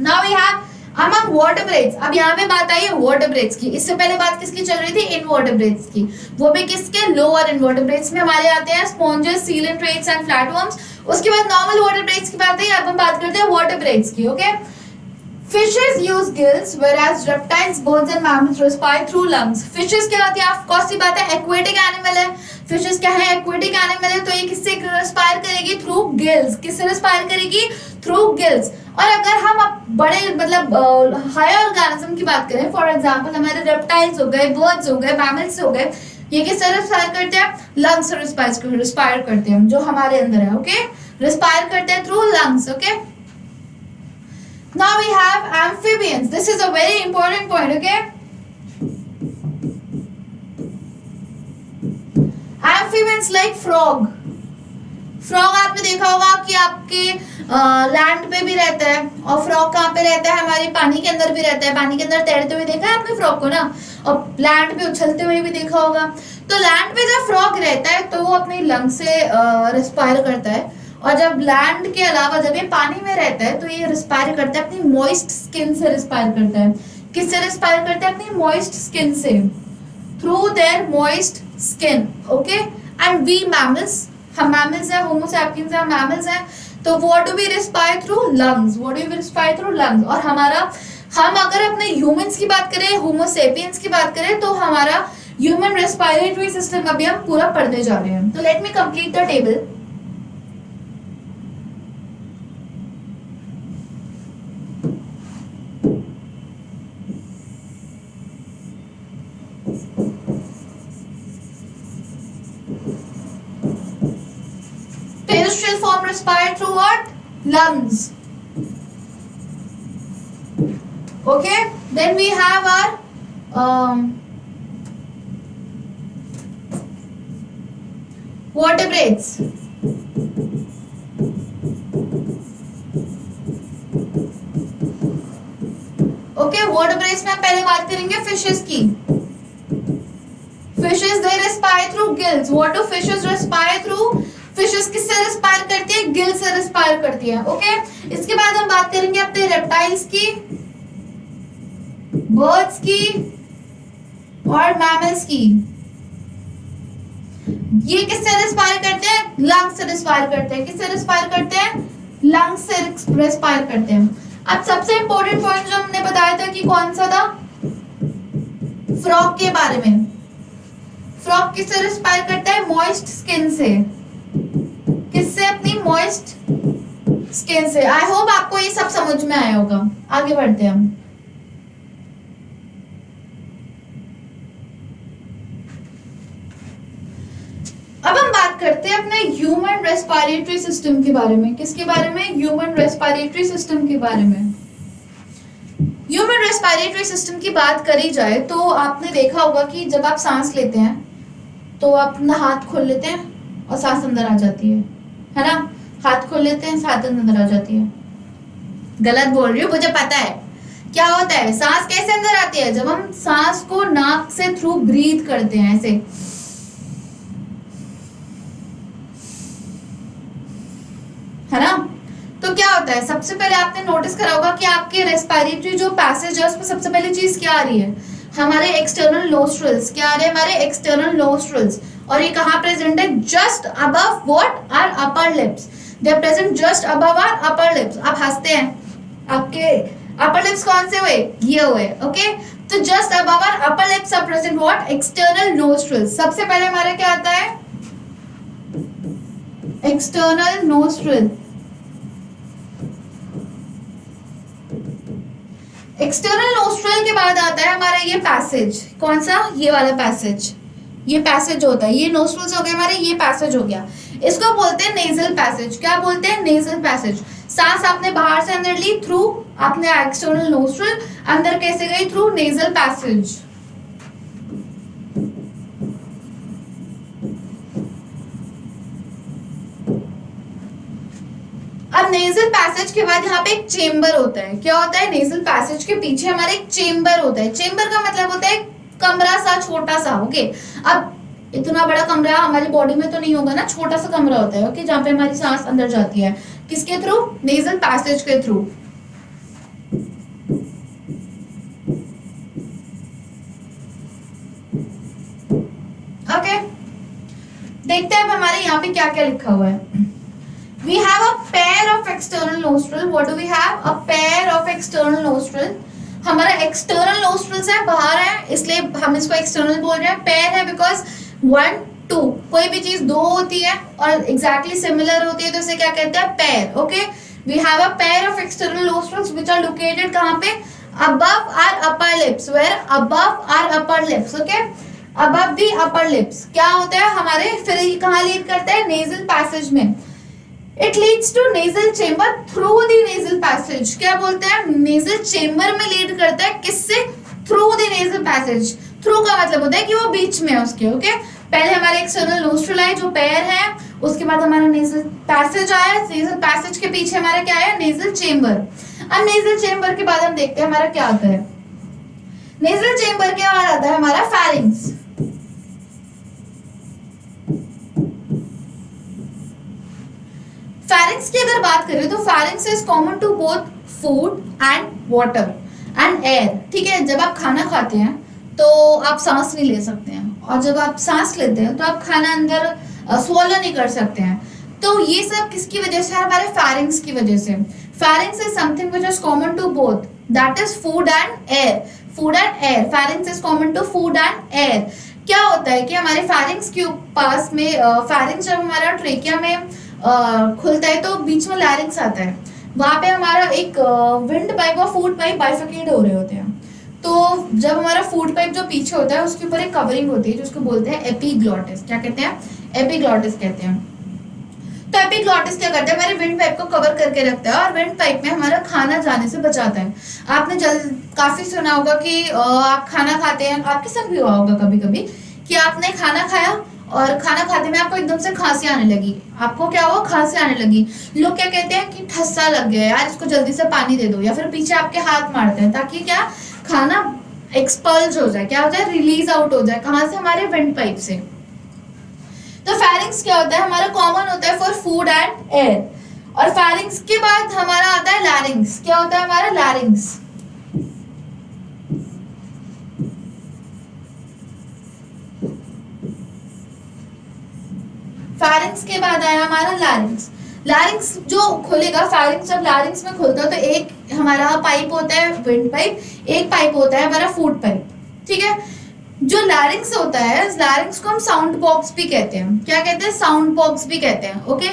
Now we have among vertebrates. अब यहाँ पे बात आई है वर्टेब्रेट्स की, इससे पहले बात किसकी चल रही थी, इनवर्टेब्रेट्स की, वो भी किसके, लोअर इनवर्टेब्रेट्स में हमारे आते हैं स्पॉन्जेस, सीलेंट्रेट्स एंड फ्लैटवर्म्स। उसके बाद नॉर्मल वर्टेब्रेट्स की बात है, अब हम बात करते हैं वर्टेब्रेट्स की, okay. Fishes use gills, whereas reptiles, birds and mammals respire through lungs. Fishes क्या होती है? आप कौन सी बात है? Aquatic animal है. Fishes क्या है? Aquatic animal है, तो ये किससे respire करेगी? Through gills. किससे respire करेगी? Through gills. और अगर हम बड़े मतलब हायर ऑर्गेनिज्म की बात करें, फॉर एग्जांपल हमारे रेप्टाइल्स हो गए, बर्ड्स हो गए, मैमल्स हो गए, ये किससे रिस्पायर करते हैं? लंग्स से रिस्पायर करते हैं, जो हमारे अंदर है. ओके, रिस्पायर करते हैं through lungs. Okay, now we have amphibians. This is a very important point. Okay, amphibians like frog. Frog आपने देखा होगा कि आपके लैंड पे भी रहता है, और फ्रॉग कहाँ पे रहता है? हमारे पानी के अंदर भी रहता है. पानी के अंदर तैरते हुए देखा है आपने फ्रॉग को ना, और लैंड पे उछलते हुए भी देखा होगा. तो लैंड पे जब फ्रॉग रहता है तो वो अपने लंग से रिस्पायर करता है, और जब लैंड के अलावा जब ये पानी में रहता है तो ये रिस्पायर करता है अपनी मॉइस्ट स्किन से. रिस्पायर करता है किससे? रिस्पायर करता है अपनी मॉइस्ट स्किन से, through their moist skin. Okay, and we mammals, हम मैमल्स हैं, होमो सैपियंस हैं, मैमल्स हैं, तो what do we respire through? Lungs. What do we respire through? Lungs. और हम अगर अपने ह्यूमंस की बात करें, होमो सैपियंस की बात करें, तो हमारा ह्यूमन रेस्पिरेटरी सिस्टम अभी हम पूरा पढ़ने जा रहे हैं. तो let me complete the table. Terrestrial form respire through what? Lungs. Okay, then we have our vertebrates. Okay, vertebrates में हम पहले बात करेंगे फिशेस की. Fishes they respire through gills. What do fishes respire through? Fishes किससे respire करती है? गिल से रिस्पायर करती है. ओके, इसके बाद हम बात करेंगे अपने रेप्टाइल्स की, बर्ड्स की और मैमल्स की. ये किससे रिस्पायर करते हैं? लंग्स से रिस्पायर करते हैं. किससे रिस्पायर करते हैं? लंग्स से रिस्पायर करते हैं. अब सबसे इंपॉर्टेंट पॉइंट जो हमने बताया था कि कौन सा था? फ्रॉग के बारे में. फ्रॉग किससे रिस्पायर करता है? मॉइस्ट स्किन से. किससे? अपनी मॉइस्ट स्किन से. आई होप आपको ये सब समझ में आया होगा. आगे बढ़ते हैं हम. अब हम बात करते हैं अपने ह्यूमन रेस्पिरेटरी सिस्टम के बारे में. किसके बारे में? ह्यूमन रेस्पिरेटरी सिस्टम के बारे में. ह्यूमन रेस्पिरेटरी सिस्टम की बात करी जाए तो आपने देखा होगा कि जब आप सांस लेते हैं तो आप अपना हाथ खोल लेते हैं और सांस अंदर आ जाती है ना? हाथ खोल लेते हैं, सांस अंदर आ जाती है. गलत बोल रही हूँ, मुझे पता है. क्या होता है? सांस कैसे अंदर आती है? जब हम सांस को नाक से थ्रू ब्रीथ करते हैं, ऐसे, है ना? तो क्या होता है? सबसे पहले आपने नोटिस करा होगा कि आपके रेस्पिरेटरी जो पैसेज है उसमें सबसे पहले चीज क्या आ रही है? हमारे एक्सटर्नल नोस्ट्रल्स. क्या आ रहे हैं? हमारे एक्सटर्नल नोस्ट्रल्स. और ये कहाँ प्रेजेंट है? Just above what? Our upper lips. They are present just above our upper lips. आप हंसते हैं, आपके अपर लिप्स कौन से हुए? ये हुए. ओके, तो just above our upper lips are present what? External nostrils. सबसे पहले हमारा क्या आता है? External nostril. एक्सटर्नल नोस्ट्रल के बाद आता है हमारा ये पैसेज. कौन सा? ये वाला पैसेज. ये पैसेज होता है. ये नोस्ट्रल्स हो गए हमारे, ये पैसेज हो गया. इसको बोलते हैं नेजल पैसेज. क्या बोलते हैं? Nasal passage. सांस आपने बाहर से अंदर ली थ्रू आपने एक्सटर्नल नोस्ट्रल, अंदर कैसे गई? Through nasal passage. अब नेजल पैसेज के बाद यहाँ पे एक चेम्बर होता है. क्या होता है? नेजल पैसेज के पीछे हमारे एक चेम्बर होता है. चेम्बर का मतलब होता है कमरा सा, छोटा सा. ओके, अब इतना बड़ा कमरा हमारी बॉडी में तो नहीं होगा ना, छोटा सा कमरा होता है. ओके, जहाँ पे हमारी सांस अंदर जाती है. किसके थ्रू? नेजल पैसेज के थ्रू. ओके, देखते हैं अब हमारे यहाँ पे क्या क्या लिखा हुआ है. We have a pair of external nostril, what do we have? A pair of external nostril. हमारा एक्सटर्नल नोस्ट्रल्स है, बाहर है, इसलिए हम इसको एक्सटर्नल बोल रहे हैं. पेयर है बिकॉज 1 2, कोई भी चीज दो होती है और एग्जैक्टली सिमिलर होती है तो इसे क्या कहते हैं? Pair. Okay, we have a pair of external nostrils which are located कहां पे? above our upper lips. where? above our upper lips. okay, above the upper lips. क्या होता है हमारे? फिर कहां लीड करता है? नेजल पैसेज में. It leads to nasal chamber through the nasal passage. क्या बोलते हैं? nasal chamber में लीड करता है, किससे? through the nasal passage. through का मतलब होता है कि वो बीच में है उसके. ओके, पहले हमारे एक्सटर्नल नोस्ट्रल आए जो पेयर है, उसके बाद हमारा नेजल पैसेज आया, नेजल पैसेज के पीछे हमारा क्या है? Nasal chamber. अब नेजल चेम्बर के बाद हम देखते हैं हमारा क्या आता है. नेजल चेम्बर के बाद आता है हमारा फेरिंग्स. फेरिंग्स की अगर बात करें तो pharynx is common to both food and water and air. ठीक है, जब आप खाना खाते हैं तो आप सांस नहीं ले सकते हैं, और जब आप सांस लेते हैं तो आप खाना अंदर स्वॉलो नहीं कर सकते हैं. तो ये सब किसकी वजह से? हमारे फेरिंग्स की वजह से. Pharynx is something which is common to both, that is food and air. Food and air. Pharynx is common to food and air. क्या होता है कि हमारे फेरिंग्स के पास में फेरिंग्स जब हमारा ट्रेकिया में खुलता है तो बीच में लैरिंग्स आता है, वहां पे हमारा एक विंड पाइप और फूड पाइप बाइफर्केट हो रहे होते हैं. तो जब हमारा फूड पाइप जो पीछे होता है उसके ऊपर एक कवरिंग होती है जिसको बोलते हैं एपिग्लॉटिस. क्या कहते हैं? एपिग्लॉटिस कहते हैं. तो एपिग्लॉटिस क्या करता है? हमारे विंड पाइप को कवर करके रखता है और विंड पाइप में हमारा खाना जाने से बचाता है. आपने काफी सुना होगा कि आप खाना खाते हैं, आपके साथ भी हुआ होगा कभी कभी कि आपने खाना खाया और खाना खाते में आपको एकदम से खांसी आने लगी. आपको क्या हुआ? खांसी आने लगी. लोग क्या कहते हैं कि ठस्सा लग गया यार, इसको जल्दी से पानी दे दो, या फिर पीछे आपके हाथ मारते हैं ताकि क्या? खाना एक्सपल्ज हो जाए. क्या हो जाए? रिलीज आउट हो जाए. कहां से? हमारे विंड पाइप से. तो फेरिंग्स क्या होता है? हमारा कॉमन होता है फॉर फूड एंड एयर. और फेरिंग्स के बाद हमारा आता है लैरिंग्स. क्या होता है हमारा? लैरिंग्स. फेरिंग्स के बाद आया हमारा लैरिंग्स. लैरिंग्स जो खुलेगा, फेरिंग्स जब लैरिंग्स में खुलता है तो एक हमारा पाइप होता है विंड पाइप, एक पाइप होता है हमारा फूड पाइप. ठीक है, जो लैरिंग्स होता है, लैरिंग्स को हम साउंड बॉक्स भी कहते हैं. क्या कहते हैं? साउंड बॉक्स भी कहते हैं. ओके,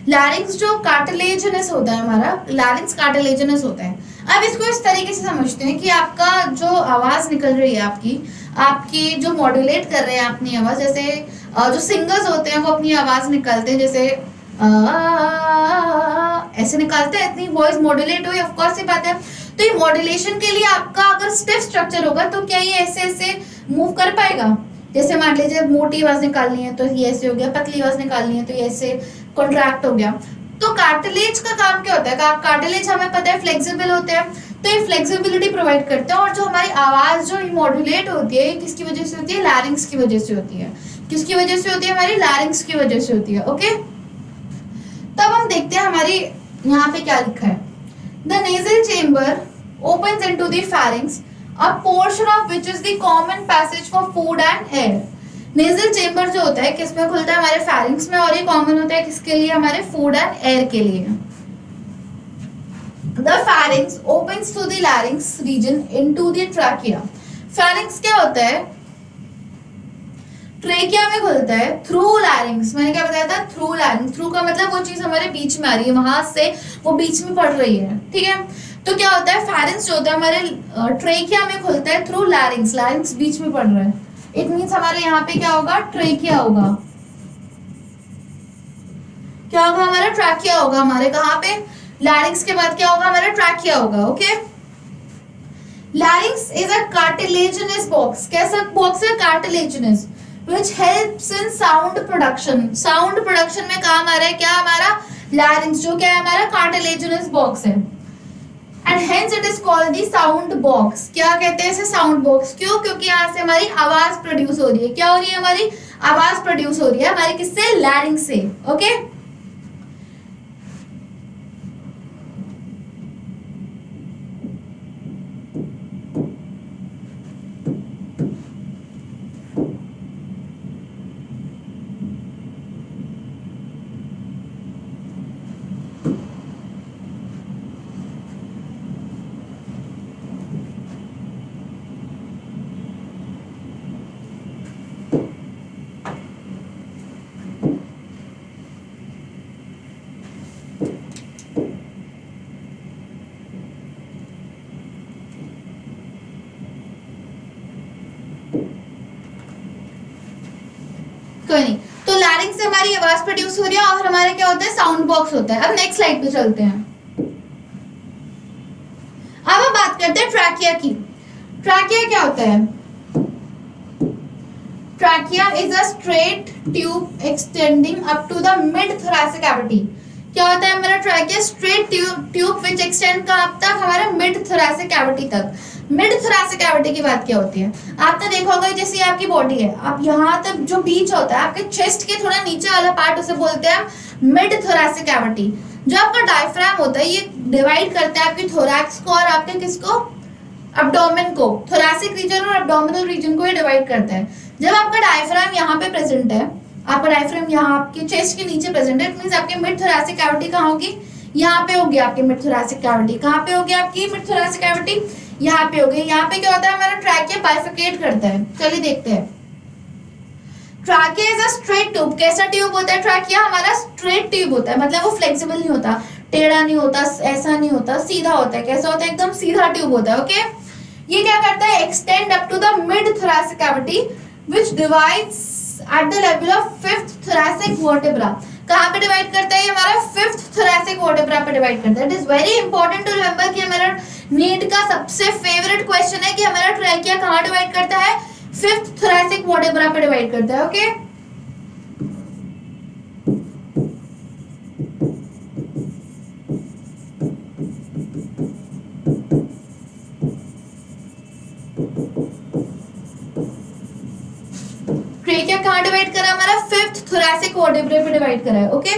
लैरिंग्स जो कार्टिलेजिनस होता है हमारा, लैरिंग्स कार्टिलेजिनस होता है. अब इसको इस तरीके से समझते हैं कि आपका जो आवाज निकल रही है, आपकी जो मॉड्यूलेट कर रहे हैं अपनी आवाज, जैसे जो सिंगर्स होते हैं वो अपनी आवाज निकालते हैं, जैसे ऐसे निकालते हैं, इतनी वॉइस मॉड्यूलेट हुई, ऑफ कोर्स ये बात है. तो ये मॉड्यूलेशन के लिए आपका अगर स्टिफ स्ट्रक्चर होगा तो क्या ये ऐसे ऐसे मूव कर पाएगा? जैसे मान लीजिए मोटी आवाज निकालनी है तो ये ऐसे हो गया, पतली आवाज निकालनी है तो ये ऐसे कॉन्ट्रैक्ट हो गया. तो कार्टिलेज का काम क्या होता है? कार्टिलेज हमें पता है फ्लेक्सिबल होते हैं, तो ये फ्लेक्सिबिलिटी प्रोवाइड करते हैं. और जो हमारी आवाज जो मॉड्यूलेट होती है किसकी वजह से होती है? लैरिंग्स की वजह से होती है. किसकी वजह से होती है? हमारी लैरिंग्स की वजह से होती है. ओके, तब हम देखते हैं हमारी यहाँ पे क्या लिखा है. The nasal chamber opens into the pharynx, a portion of which is the common passage for food and air. Nasal chamber जो होता है किसमें खुलता है? हमारे फेरिंग्स में. और ये कॉमन होता है किसके लिए? हमारे फूड एंड एयर के लिए. The pharynx opens through the larynx region into the trachea. pharynx क्या होता है? ट्रेकिया में खुलता है थ्रू लैरिंग्स. मैंने क्या बताया था? थ्रू लैरिंग्स. थ्रू का मतलब वो चीज हमारे बीच में आ रही है, वहां से वो बीच में पड़ रही है. ठीक है, तो क्या होता है? फेरिंग्स जो होता है हमारे ट्रेकिया में खुलता है थ्रू लैरिंग्स. लैरिंग्स बीच में पड़ रहा है, इट मींस हमारे यहाँ पे क्या होगा? ट्रेकिया होगा. क्या होगा? हमारा ट्रैकिया होगा. हमारे कहाँ पे? लैरिंग्स के बाद क्या होगा? हमारा ट्रैकिया होगा. Okay, लैरिंग्स is a cartilaginous box. कैसा बॉक्स है? Cartilaginous, which helps in sound production. Sound production में काम आ रहा है क्या? हमारा लैरिंग्स, जो क्या है? हमारा कार्टिलेजिनस बॉक्स है. And hence it is called the sound box. क्या कहते हैं इसे? Sound box. क्यों? क्योंकि यहाँ से हमारी आवाज प्रोड्यूस हो रही है. क्या हो रही है? हमारी आवाज प्रोड्यूस हो रही है हमारी किससे? लैरिंग्स से. ओके, कोई नहीं। तो लैरिंग्स से हमारी आवाज प्रोड्यूस हो रही है और हमारे क्या होता है, साउंड बॉक्स होता है। अब नेक्स्ट स्लाइड पे चलते हैं। अब हम बात करते हैं ट्रैकिया की। ट्रैकिया क्या होता है? Trachea is a straight tube extending up to the mid thoracic cavity. क्या होता है हमारा trachea? Straight tube which extend कहाँ तक? हमारे मिड थोरैसिक कैविटी तक। मिड थोरैसिक कैविटी की बात क्या होती है? आपने देखा होगा जैसे ये आपकी बॉडी है, आप यहाँ तक जो बीच होता है आपके चेस्ट के थोड़ा नीचे वाला पार्ट, उसे बोलते हैं मिड थोरैसिक कैविटी। जो आपका डायफ्राम होता है ये डिवाइड करता है आपकी थोरैक्स को और आपके किसको? अब्डोमेन को। थोरैसिक रीजन और अब्डोमिनल रीजन को ये डिवाइड करता है। जब आपका डायफ्राम यहाँ पे प्रेजेंट है, आपका डायफ्राम यहाँ आपके चेस्ट के नीचे प्रेजेंट है, इट मींस आपके मिड थोरैसिक कैविटी कहाँ होगी? यहाँ पे होगी आपकी मिड थोरैसिक कैविटी। कहाँ पे होगी आपकी मिड थोरैसिक कैविटी? यहाँ पे होगी। यहाँ पे क्या होता है हमारा ट्रैकिया बाइफरकेट करता है। चलिए देखते हैं। Trachea is a straight tube. कैसा ट्यूब होता है ट्रैकिया? हमारा स्ट्रेट ट्यूब होता है, मतलब वो फ्लेक्सिबल नहीं होता, टेढ़ा नहीं होता, ऐसा नहीं होता, सीधा होता है। कैसा होता है? एकदम सीधा ट्यूब होता है। ओके, ये क्या करता है? Extend up to the mid thoracic cavity which divides at the level of fifth thoracic vertebra. कहाँ पे डिवाइड करता है? हमारा फिफ्थ थोरैसिक वर्टेब्रा पे डिवाइड करता है। It is very important to remember कि हमारा नीट का सबसे फेवरेट क्वेश्चन है कि हमारा ट्रैकिया कहाँ डिवाइड करता है? फिफ्थ थोरैसिक वर्टेब्रा पे डिवाइड करता है। ओके, ट्रैकिया कहाँ डिवाइड करा? हमारा फिफ्थ थोरैसिक वर्टेब्रा पे डिवाइड करा है। Okay,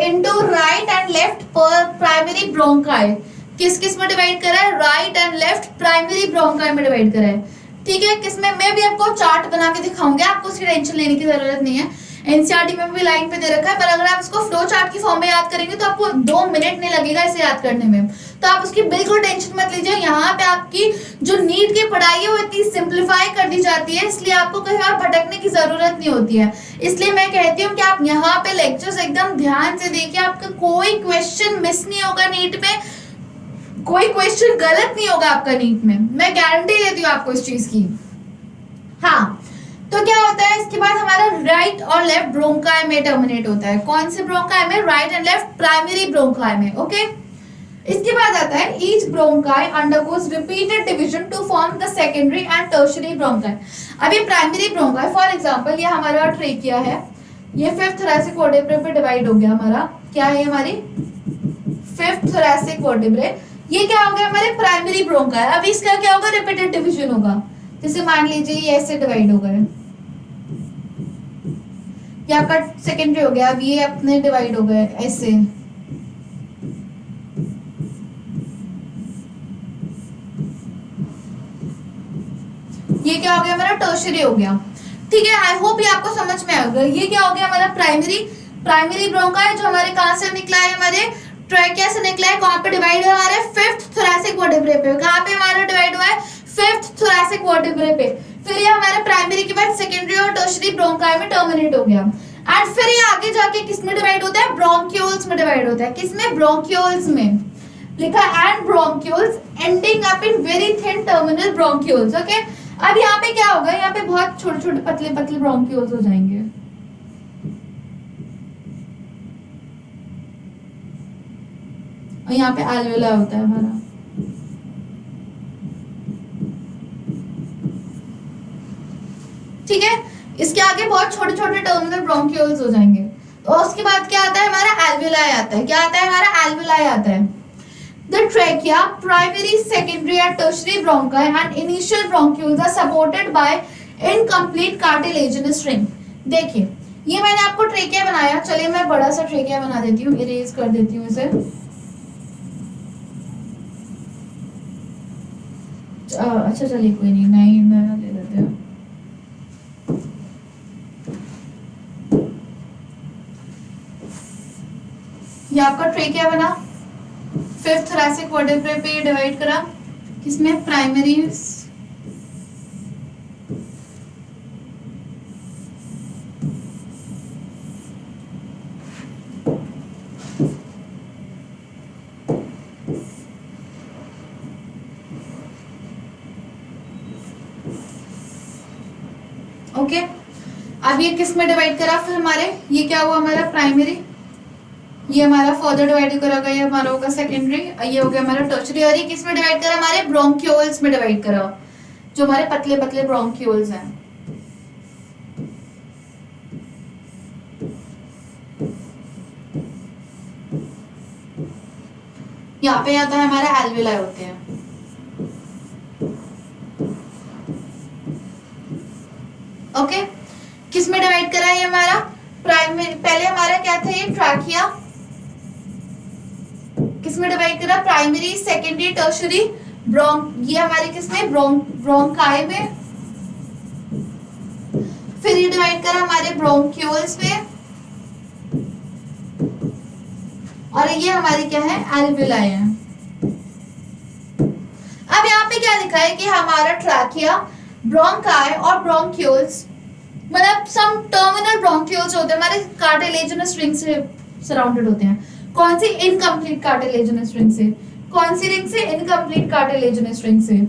into right and left primary bronchi. किस किस में डिवाइड करा है? Right and left primary bronchi में डिवाइड करा है। ठीक है, किसमें? मैं भी आपको चार्ट बना के दिखाऊंगी, आपको उसकी टेंशन लेने की जरूरत नहीं है। एनसीईआरटी में भी लाइन पे दे रखा है, पर अगर आप इसको फ्लो चार्ट की फॉर्म में याद करेंगे तो आपको 2 मिनट नहीं लगेगा इसे याद करने में। तो आप उसकी बिल्कुल टेंशन मत लीजिए। यहाँ पे आपकी जो नीट की पढ़ाई है वो इतनी सिंप्लीफाई कर दी जाती है, इसलिए आपको कहीं और भटकने की जरूरत नहीं होती है। इसलिए मैं कहती हूँ कि आप यहाँ पे लेक्चर्स एकदम ध्यान से देखिए, आपका कोई क्वेश्चन मिस नहीं होगा नीट में, कोई क्वेश्चन गलत नहीं होगा आपका नीट में, मैं गारंटी देती हूँ आपको इस चीज की। हाँ, तो क्या होता है इसके बाद हमारा राइट और लेफ्ट ब्रोंकाई में टर्मिनेट होता है। कौन से ब्रोंकाई में? Right and left primary bronchi में। ओके, इसके बाद आता है each bronchi undergoes repeated division to form the secondary and tertiary bronchi. अभी प्राइमरी ब्रोंकाई, फॉर एग्जांपल ये हमारा ट्रेकिया है, ये फिफ्थ थोरैसिक वर्टेब्रे पे डिवाइड हो गया। हमारा क्या है? हमारी फिफ्थ थोरैसिक वर्टेब्रे। ये क्या हो गया? हमारे प्राइमरी ब्रोंकाई। अब इसका क्या होगा? रिपीटेड डिवीजन होगा। जैसे मान लीजिए ये ऐसे डिवाइड हो गए, ये आपका सेकेंडरी हो गया, अब ये अपने डिवाइड हो गए ऐसे। ये क्या हो गया? हमारा टर्शियरी हो गया। ठीक है, आई होप ये आपको समझ में आ गया। ये क्या हो गया? हमारा प्राइमरी ब्रोंकाई जो हमारे कहां से निकला है? हमारे ट्रैकिया से निकला है। कहां पे डिवाइड हुआ? हमारे फिफ्थ थोरैसिक वर्टेब्रे पे। कहां पे हमारा डिवाइड हुआ है? फिफ्थ थोरैसिक वर्टेब्रे पे। फिर ये हमारे प्राइमरी के बाद सेकेंडरी और टर्शियरी ब्रोंकाई में टर्मिनेट हो गया। एंड फिर ये आगे जाके किस में डिवाइड होता है? ब्रोंक्यूल्स में डिवाइड होता है। किसमें? ब्रोंक्यूल्स में। लिखा and bronchioles ending up in very thin terminal bronchioles. Okay, अब यहाँ पे क्या होगा? यहाँ पे बहुत छोटे छोटे पतले पतले ब्रोंक्यूल्स हो जाएंगे। और यहाँ पे एल्वेला होता है हमारा। ठीक है, इसके आगे बहुत छोटे छोटे टर्मिनल ब्रोंक्यूल्स हो जाएंगे। तो उसके बाद क्या आता है? हमारा एल्वेलाई आता है। क्या आता है? हमारा एल्वेलाई आता है। The trachea, primary, secondary and tertiary bronchi and initial bronchioles are supported by incomplete cartilaginous ring. देखिए, ये मैंने आपको ट्रेकिया बनाया। चलिए मैं बड़ा सा ट्रेकिया बना देती हूँ, इरेज कर देती हूँ इसे। अच्छा चलिए कोई नहीं, नहीं मैं ले लेते हैं। ये आपका ट्रेकिया बना, फिफ्थ थोरैसिक वर्टेब्रे पे डिवाइड करा। किसमें? प्राइमरी। ओके, अब ये किस में डिवाइड करा फिर हमारे, ये क्या हुआ हमारा प्राइमरी, ये हमारा फर्दर डिवाइड करा गया, ये हमारा होगा सेकेंडरी, ये हो गया हमारा टर्शियरी, और ये किस में डिवाइड करा हमारे ब्रोंक्यूल्स में डिवाइड करा, जो हमारे पतले पतले ब्रोंक्यूल्स हैं। यहाँ पे आता है हमारे एल्विलाई होते हैं। ओके, किस में डिवाइड करा है हमारा प्राइमरी, पहले हमारा क्या था ये ट्रैकिया, किस में डिवाइड करा प्राइमरी सेकेंडरी टर्शियरी, ये हमारे किसमें ब्रोंकाई में, फिर ये डिवाइड करा हमारे ब्रोंक्यूल्स में, और ये हमारी क्या है एल्विलाई है। अब यहाँ पे क्या लिखा है कि हमारा ट्रैकिया, ब्रोंकाई और ब्रोंक्यूल्स, मतलब सम टर्मिनल ब्रोंक्यूल्स होते हैं हमारे कार्टिलेजिनस रिंग से सराउंडेड होते हैं। कौन सी? इनकम्प्लीट कार्टिलेजिनस रिंग से। कौन सी रिंग से? इनकम्प्लीट कार्टिलेजिनस रिंग से।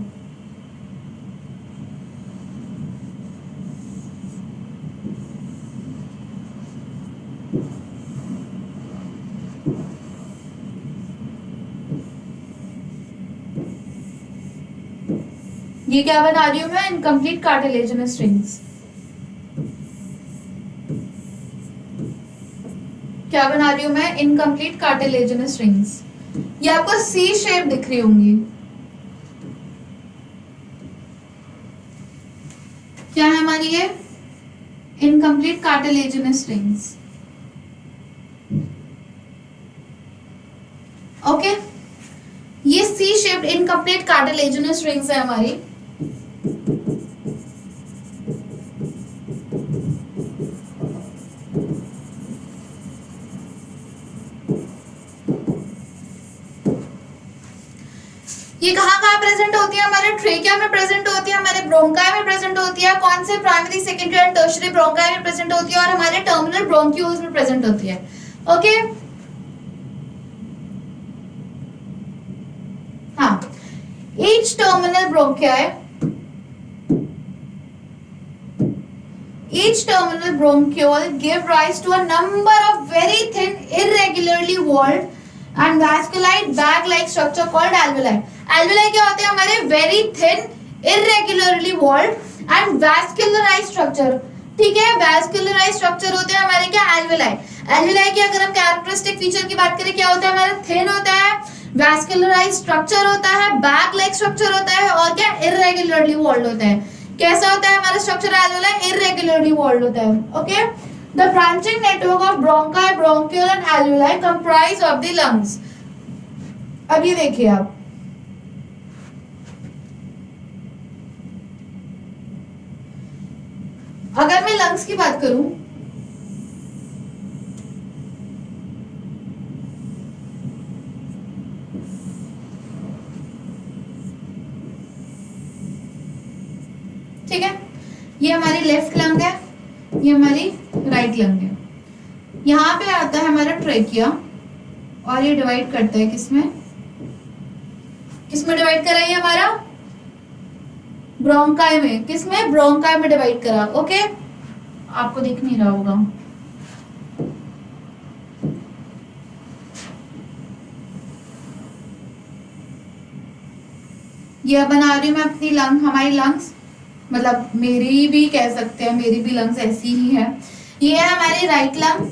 ये क्या बना रही हूं मैं? Incomplete cartilaginous rings. क्या बना रही हूं मैं? Incomplete cartilaginous rings. ये आपको सी शेप दिख रही होंगी। क्या है हमारी ये? Incomplete cartilaginous rings. ओके, ये C shaped incomplete cartilaginous rings है हमारी। ये कहाँ प्रेजेंट होती है? हमारे ट्रेकिया में प्रेजेंट होती है, हमारे ब्रोंकाई में प्रेजेंट होती है। कौन से? Primary secondary and tertiary bronchi में प्रेजेंट होती है, और हमारे टर्मिनल ब्रोंक्यूल्स में प्रेजेंट होती है। ओके, हाँ, each terminal bronchiole give rise to a number of very thin, irregularly walled and vasculite bag-like structure called alveoli. Alveoli क्या होते हैं हमारे? Very thin, irregularly walled and vascularized structure। ठीक है, vascularized structure होते हैं हमारे क्या? alveoli। alveoli के अगर हम कैरेक्टरिस्टिक फीचर की बात करें, क्या होता है हमारा? thin होता है, vascularized structure होता है, bag-like structure होता है, और क्या? irregularly walled होता है। कैसा होता है हमारा स्ट्रक्चर alveoli? irregularly walled होता है। Okay, the branching network of bronchi, bronchiole and alveoli comprise of the lungs। अब ये देखिए आप, अगर मैं लंग्स की बात करूं, ठीक है, ये हमारी लेफ्ट लंग है, ये हमारी राइट लंग है। यहाँ पे आता है हमारा ट्रेकिया, और ये डिवाइड करता है किसमें? किसमें डिवाइड करा है हमारा? ब्रोंकाई में। किसमें? ब्रोंकाई में डिवाइड करा। ओके, आपको दिख नहीं रहा होगा। ये बना रही हूं मैं अपनी लंग, हमारी लंग्स, मतलब मेरी भी कह सकते हैं, मेरी भी लंग्स ऐसी ही है। ये है हमारी राइट लंग,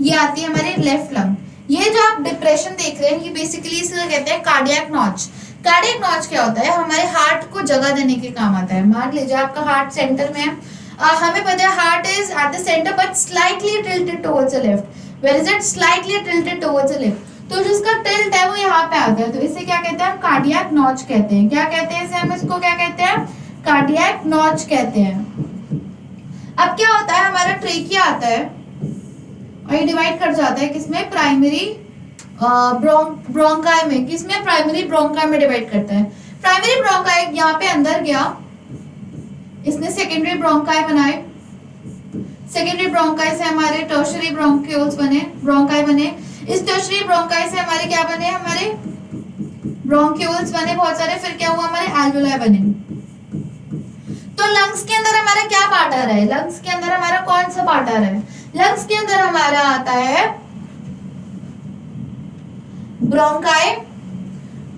ये आती है हमारी लेफ्ट लंग। ये जो आप डिप्रेशन देख रहे हैं, ये बेसिकली इसको कहते हैं कार्डियक नॉच। कार्डियक नॉच क्या होता है? हमारे हार्ट को जगह देने के काम आता है। मान लीजिए आपका हार्ट सेंटर में है, हमें पता है heart is at the centre but slightly tilted towards the left. Where is it? Slightly tilted towards the left. तो जिसका टिल्ट है वो यहाँ पे आता है, तो इसे क्या कहते हैं? कार्डियक नॉच कहते हैं। क्या कहते हैं इसे? हम इसको क्या कहते हैं? कार्डियक नॉच कहते हैं। अब क्या होता है? हमारा ट्रेकिया आता है और ये डिवाइड कर जाता है किसमें? प्राइमरी ब्रोंकाई में। किसमें? प्राइमरी ब्रोंकाई में डिवाइड करता है। प्राइमरी ब्रोंकाई यहाँ पे अंदर गया, इसने सेकेंडरी ब्रोंकाई बनाए, सेकेंडरी ब्रोंकाई से हमारे टर्शियरी ब्रोंक्यूल्स बने, ब्रोंकाई बने। इस टर्शियरी ब्रोंकाई से हमारे क्या बने? हमारे ब्रोंक्यूल्स बने बहुत सारे। फिर क्या हुआ? हमारे एल्वेओलाई बने। तो लंग्स के अंदर हमारा क्या पार्ट आ रहा है? लंग्स के अंदर हमारा कौन सा पार्ट आ रहा है? लंग्स के अंदर हमारा आता है ब्रोंकाई,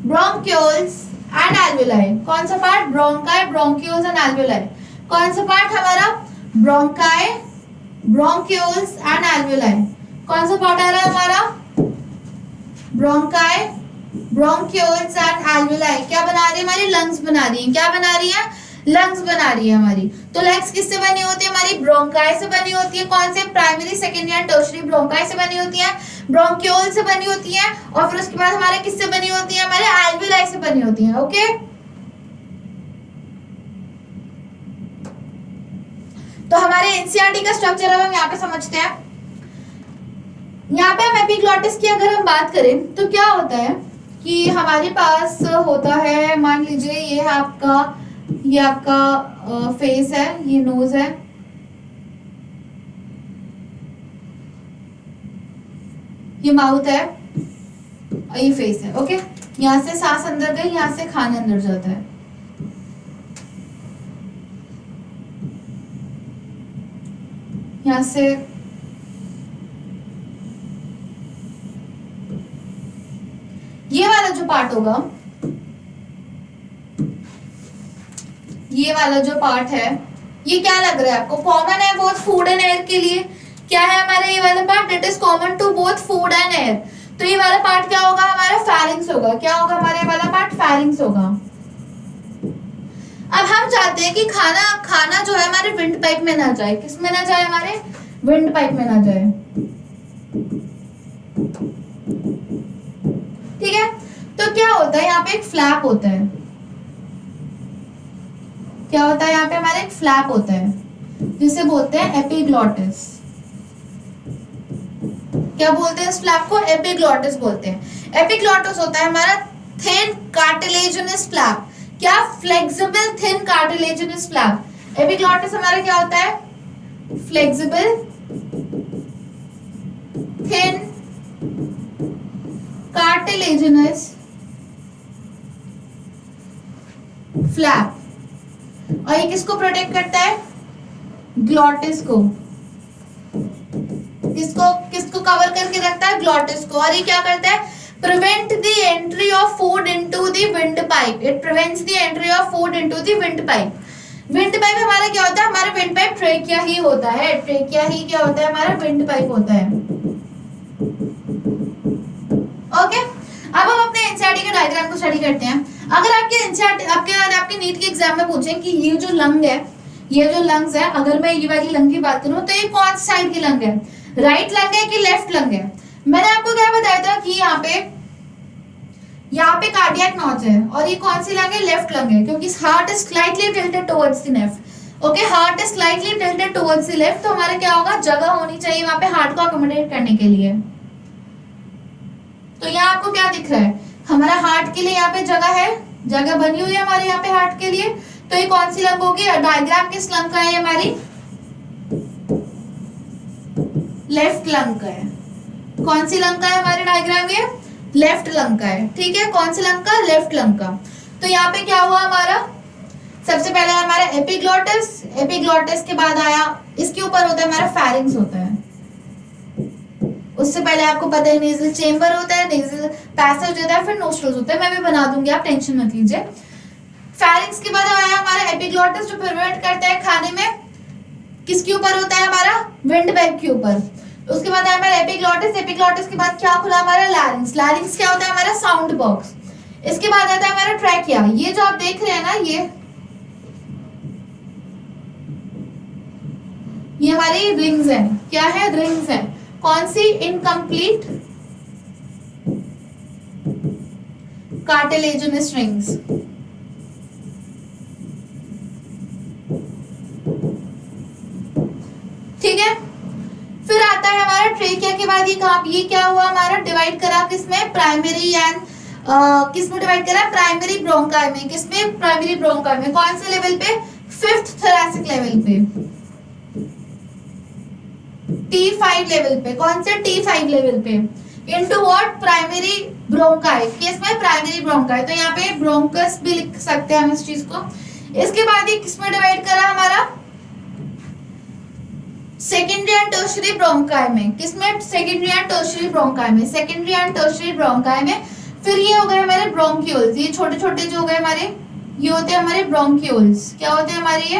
ब्रोंक्यूल्स एंड एल्वेलाई। कौन सा part? Bronchi, bronchioles and alveoli. कौन सा पार्ट हमारा? Bronchi, bronchioles and alveoli. कौन सा पार्ट आ रहा है हमारा? Bronchi, bronchioles and alveoli. क्या बना रही है हमारी? लंग्स बना रही है। क्या बना रही है? लंग्स बना रही है हमारी। तो लंग्स किससे बनी होती है हमारी? ब्रोंकाई से बनी होती है। कौन से? Primary, secondary and tertiary bronchi से बनी होती है, ब्रोंक्यूल से बनी होती है, और फिर उसके बाद हमारे किससे बनी होती है? हमारे एल्वेलाई से बनी होती है। ओके, तो हमारे एनसीईआरटी का स्ट्रक्चर अब हम यहाँ पे समझते हैं। यहाँ पे हम एपिग्लॉटिस की अगर हम बात करें तो क्या होता है कि हमारे पास होता है, मान लीजिए ये आपका फेस है, ये नोज है, ये माउथ है और ये फेस है। ओके, यहाँ से सांस अंदर गई, यहाँ से खाना अंदर जाता है। यहाँ से ये वाला जो पार्ट होगा, ये वाला जो पार्ट है, ये क्या लग रहा है आपको? कॉमन है बोथ फूड एंड एयर के लिए। क्या है हमारा ये वाला part? It is common to both food and air. तो ये वाला पार्ट क्या होगा हमारा? फेरिंग्स होगा। क्या होगा हमारा ये वाला पार्ट? फेरिंग्स होगा। अब हम चाहते हैं कि खाना जो है हमारे विंड पाइप में ना जाए। किस में ना जाए? हमारे विंड पाइप में ना जाए। ठीक है, तो क्या होता है यहाँ पे? एक फ्लैप होता है। क्या होता है यहाँ पे? हमारे एक फ्लैप होता है जिसे बोलते हैं एपिग्लॉटिस। क्या बोलते हैं इस फ्लैप को? एपिग्लॉटिस बोलते हैं। एपिग्लॉटिस होता है हमारा थिन कार्टिलेजिनस फ्लैप। क्या? Flexible thin cartilaginous flap. Epiglottis हमारा क्या होता है? Flexible thin cartilaginous flap. और ये किसको प्रोटेक्ट करता है? ग्लॉटिस को। किसको कवर करके रखता है? ग्लॉटिस को। और ये क्या करता है? Prevent the entry of food into the wind pipe. It prevents the entry of food into the wind pipe. Wind pipe हमारा क्या होता है? हमारा विंड पाइप ट्रेकिया ही होता है। ट्रेकिया ही क्या होता है? हमारा विंड पाइप होता है। ओके, अब हम अपने एनसीईआरटी के डायग्राम को स्टडी करते हैं। अगर आपके एनसीईआरटी आपके नीट के एग्जाम में पूछें कि ये जो लंग है, ये जो लंग्स है, अगर मैं ये वाली लंग की बात करूं तो ये कौन सी साइड की लंग है? राइट लंग है कि लेफ्ट लंग है? मैंने आपको क्या बताया था कि यहाँ पे कार्डियक नॉच है, और ये कौन सी लंग है? लेफ्ट लंग है, क्योंकि heart is slightly tilted towards the left. Okay, heart is slightly tilted towards the left. तो हमारा क्या होगा? जगह होनी चाहिए वहां पे हार्ट को अकोमोडेट करने के लिए। तो यहाँ आपको क्या दिख रहा है? हमारा हार्ट के लिए यहाँ पे जगह बनी हुई है हमारे यहाँ पे हार्ट के लिए। तो ये कौन सी लंग होगी? डायग्राम किस लंग का है? हमारी लेफ्ट लंग का है। कौन सी लंग का है हमारे डायग्राम? ये लेफ्ट लंग का है। ठीक है, कौन सी लंग का? लेफ्ट लंग का। तो यहाँ पे क्या हुआ हमारा? सबसे पहले हमारा एपिग्लॉटिस, एपिग्लॉटिस के बाद आया, इसके ऊपर होता है हमारा फेरिंग्स होता है। उससे पहले आपको पता है नेजल चेम्बर होता है, नेजल पैसेज होता है, फिर नोस्ट्रल्स होता है। मैं भी बना दूंगी, आप टेंशन मत लीजिए। फेरिंग्स के बाद आया हमारा एपिग्लॉटिस, जो प्रिवेंट करता है खाने में। किसके ऊपर होता है? हमारा विंड पाइप के ऊपर। उसके बाद आया हमारा एपिग्लॉटिस। एपिग्लॉटिस के बाद क्या खुला? हमारा लैरिंक्स। लैरिंक्स क्या होता है? हमारा साउंड बॉक्स। इसके बाद आता है हमारा ट्रैकिया। ये जो आप देख रहे हैं ना, ये हमारी रिंग्स है। क्या है? रिंग्स है। कौन सी? Incomplete cartilaginous rings. ठीक है, फिर आता है हमारा ट्रेकिया के बाद ये क्या हुआ हमारा? डिवाइड करा किसमें? प्राइमरी एंड किसमें डिवाइड करा? प्राइमरी ब्रोंकाई में। किसमें? प्राइमरी ब्रोंकाई में। कौन से लेवल पे? 5th थोरैसिक लेवल पे, T5 लेवल पे। कौन से? T5 लेवल पे। Into what? Primary bronchi. किसमें? Primary bronchi. तो यहाँ पे ब्रोंकस भी लिख सकते हैं हम इस चीज को। इसके बाद ये किसमें डिवाइड करा हमारा, सेकेंडरी एंड टर्शियरी ब्रोंकाई में। किसमें, सेकेंडरी एंड टर्शियरी ब्रोंकाई में, सेकेंडरी एंड टर्शियरी ब्रोंकाई में। फिर ये हो गए हमारे ब्रोंक्यूल्स, ये छोटे छोटे जो हो गए हमारे, ये होते हैं हमारे ब्रोंक्यूल्स। क्या होते हैं हमारे ये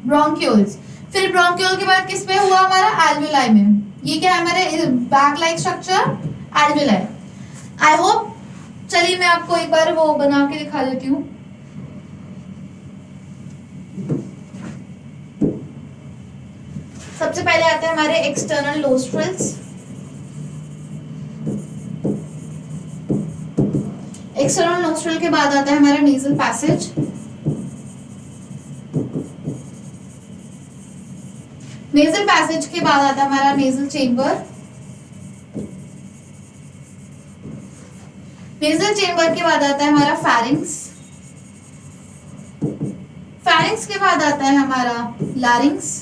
ब्रोंक्यूल्स। फिर ब्रोंक्यूल के बाद किस पे हुआ हमारा, एल्विलाई में। ये क्या है हमारे bag like structure, alveoli. I hope, चलिए मैं आपको एक बार वो बना के दिखा देती हूँ। सबसे पहले आते हैं हमारे एक्सटर्नल नोस्ट्रिल्स। एक्सटर्नल नोस्ट्रिल के बाद आता है हमारा नेजल पैसेज। नेजल पैसेज के बाद आता है हमारा नेजल चेंबर। नेजल चेंबर के बाद आता है हमारा फैरिंक्स। फैरिंक्स के बाद आता है हमारा लैरिंक्स।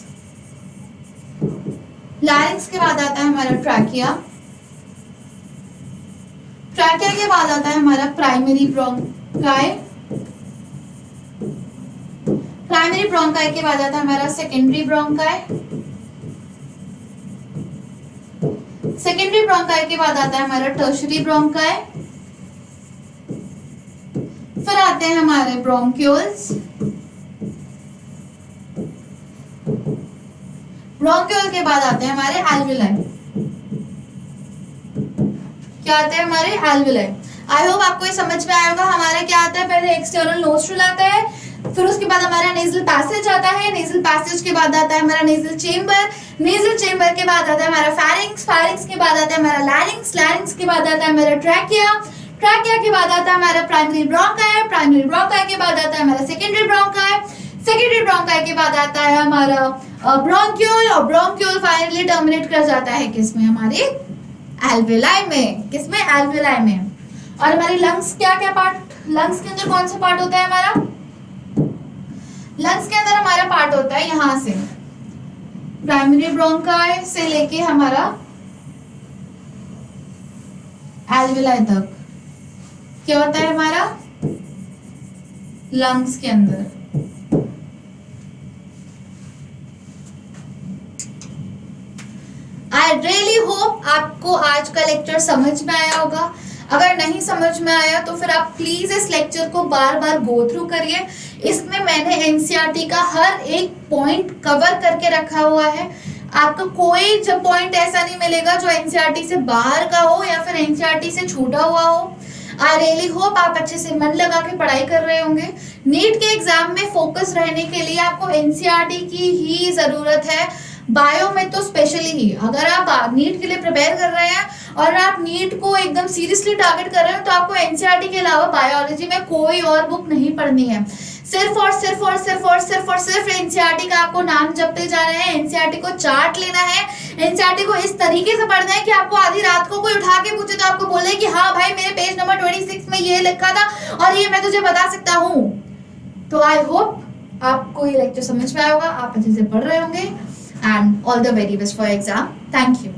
लैरिंक्स के बाद आता है हमारा ट्रैकिया। ट्रैकिया के बाद आता है हमारा प्राइमरी ब्रोंकाई। प्राइमरी ब्रोंकाई के बाद आता है हमारा सेकेंडरी ब्रोंकाई। सेकेंडरी ब्रोंकाई के बाद आता है हमारा टर्शियरी ब्रोंकाई। फिर आते हैं हमारे ब्रोंक्यूल्स। ब्रोंक्यूल के बाद आते हैं हमारे एल्विलाई। क्या आते हैं हमारे एल्विलाई। आई होप आपको ये समझ में आया होगा। हमारा क्या आता है, पहले एक्सटर्नल नोस्ट्रिल आता है, फिर उसके बाद हमारा नेजल पैसेज आता है। नेजल पैसेज के बाद आता है हमारा नेजल चेंबर। नेजल चेंबर के बाद आता है हमारा फैरिंक्स। फैरिंक्स के बाद आता है हमारा लैरिंक्स। लैरिंक्स के बाद आता है हमारा ट्रैकिया। ट्रैकिया के बाद आता है हमारा प्राइमरी ब्रोंकाई। प्राइमरी ब्रोंकाई के बाद आता है हमारा सेकेंडरी ब्रोंकाई। सेकेंडरी ब्रोंकाई के बाद आता है हमारा ब्रोंक्यूल, और ब्रोंक्यूल फाइनली टर्मिनेट कर जाता है किसमें, हमारी एल्विलाई में। किसमें, एल्विलाई में। और हमारी लंग्स, क्या क्या पार्ट, लंग्स के अंदर कौन सा पार्ट होता है हमारा, लंग्स के अंदर हमारा पार्ट होता है यहां से प्राइमरी ब्रोंकाई से लेके हमारा एल्विलाई तक। क्या होता है हमारा लंग्स के अंदर। आई रियली होप आपको आज का लेक्चर समझ में आया होगा। अगर नहीं समझ में आया तो फिर आप प्लीज इस लेक्चर को बार बार गो थ्रू करिए। इसमें मैंने एनसीईआरटी का हर एक पॉइंट कवर करके रखा हुआ है। आपको कोई जब पॉइंट ऐसा नहीं मिलेगा जो एनसीईआरटी से बाहर का हो या फिर एनसीईआरटी से छूटा हुआ हो। आई रियली होप आप अच्छे से मन लगा के पढ़ाई कर रहे होंगे। नीट के एग्जाम में फोकस रहने के लिए आपको एनसीईआरटी की ही जरूरत है। बायो में तो स्पेशली ही, अगर आप नीट के लिए प्रिपेयर कर रहे हैं और आप नीट को एकदम सीरियसली टारगेट कर रहे हो तो आपको एनसीईआरटी के अलावा बायोलॉजी में कोई और बुक नहीं पढ़नी है। सिर्फ और सिर्फ और सिर्फ और सिर्फ और सिर्फ एनसीईआरटी का आपको नाम जपते जा रहे हैं। एनसीईआरटी को चार्ट लेना है। एनसीईआरटी को इस तरीके से पढ़ना है कि आपको आधी रात को कोई उठा के पूछे तो आपको बोले कि हाँ भाई मेरे पेज नंबर 26 में ये लिखा था और ये मैं तुझे बता सकता हूँ। तो आई होप आपको ये लेक्चर समझ में आया होगा, आप अच्छे से पढ़ रहे होंगे। And all the very best for your exam. Thank you.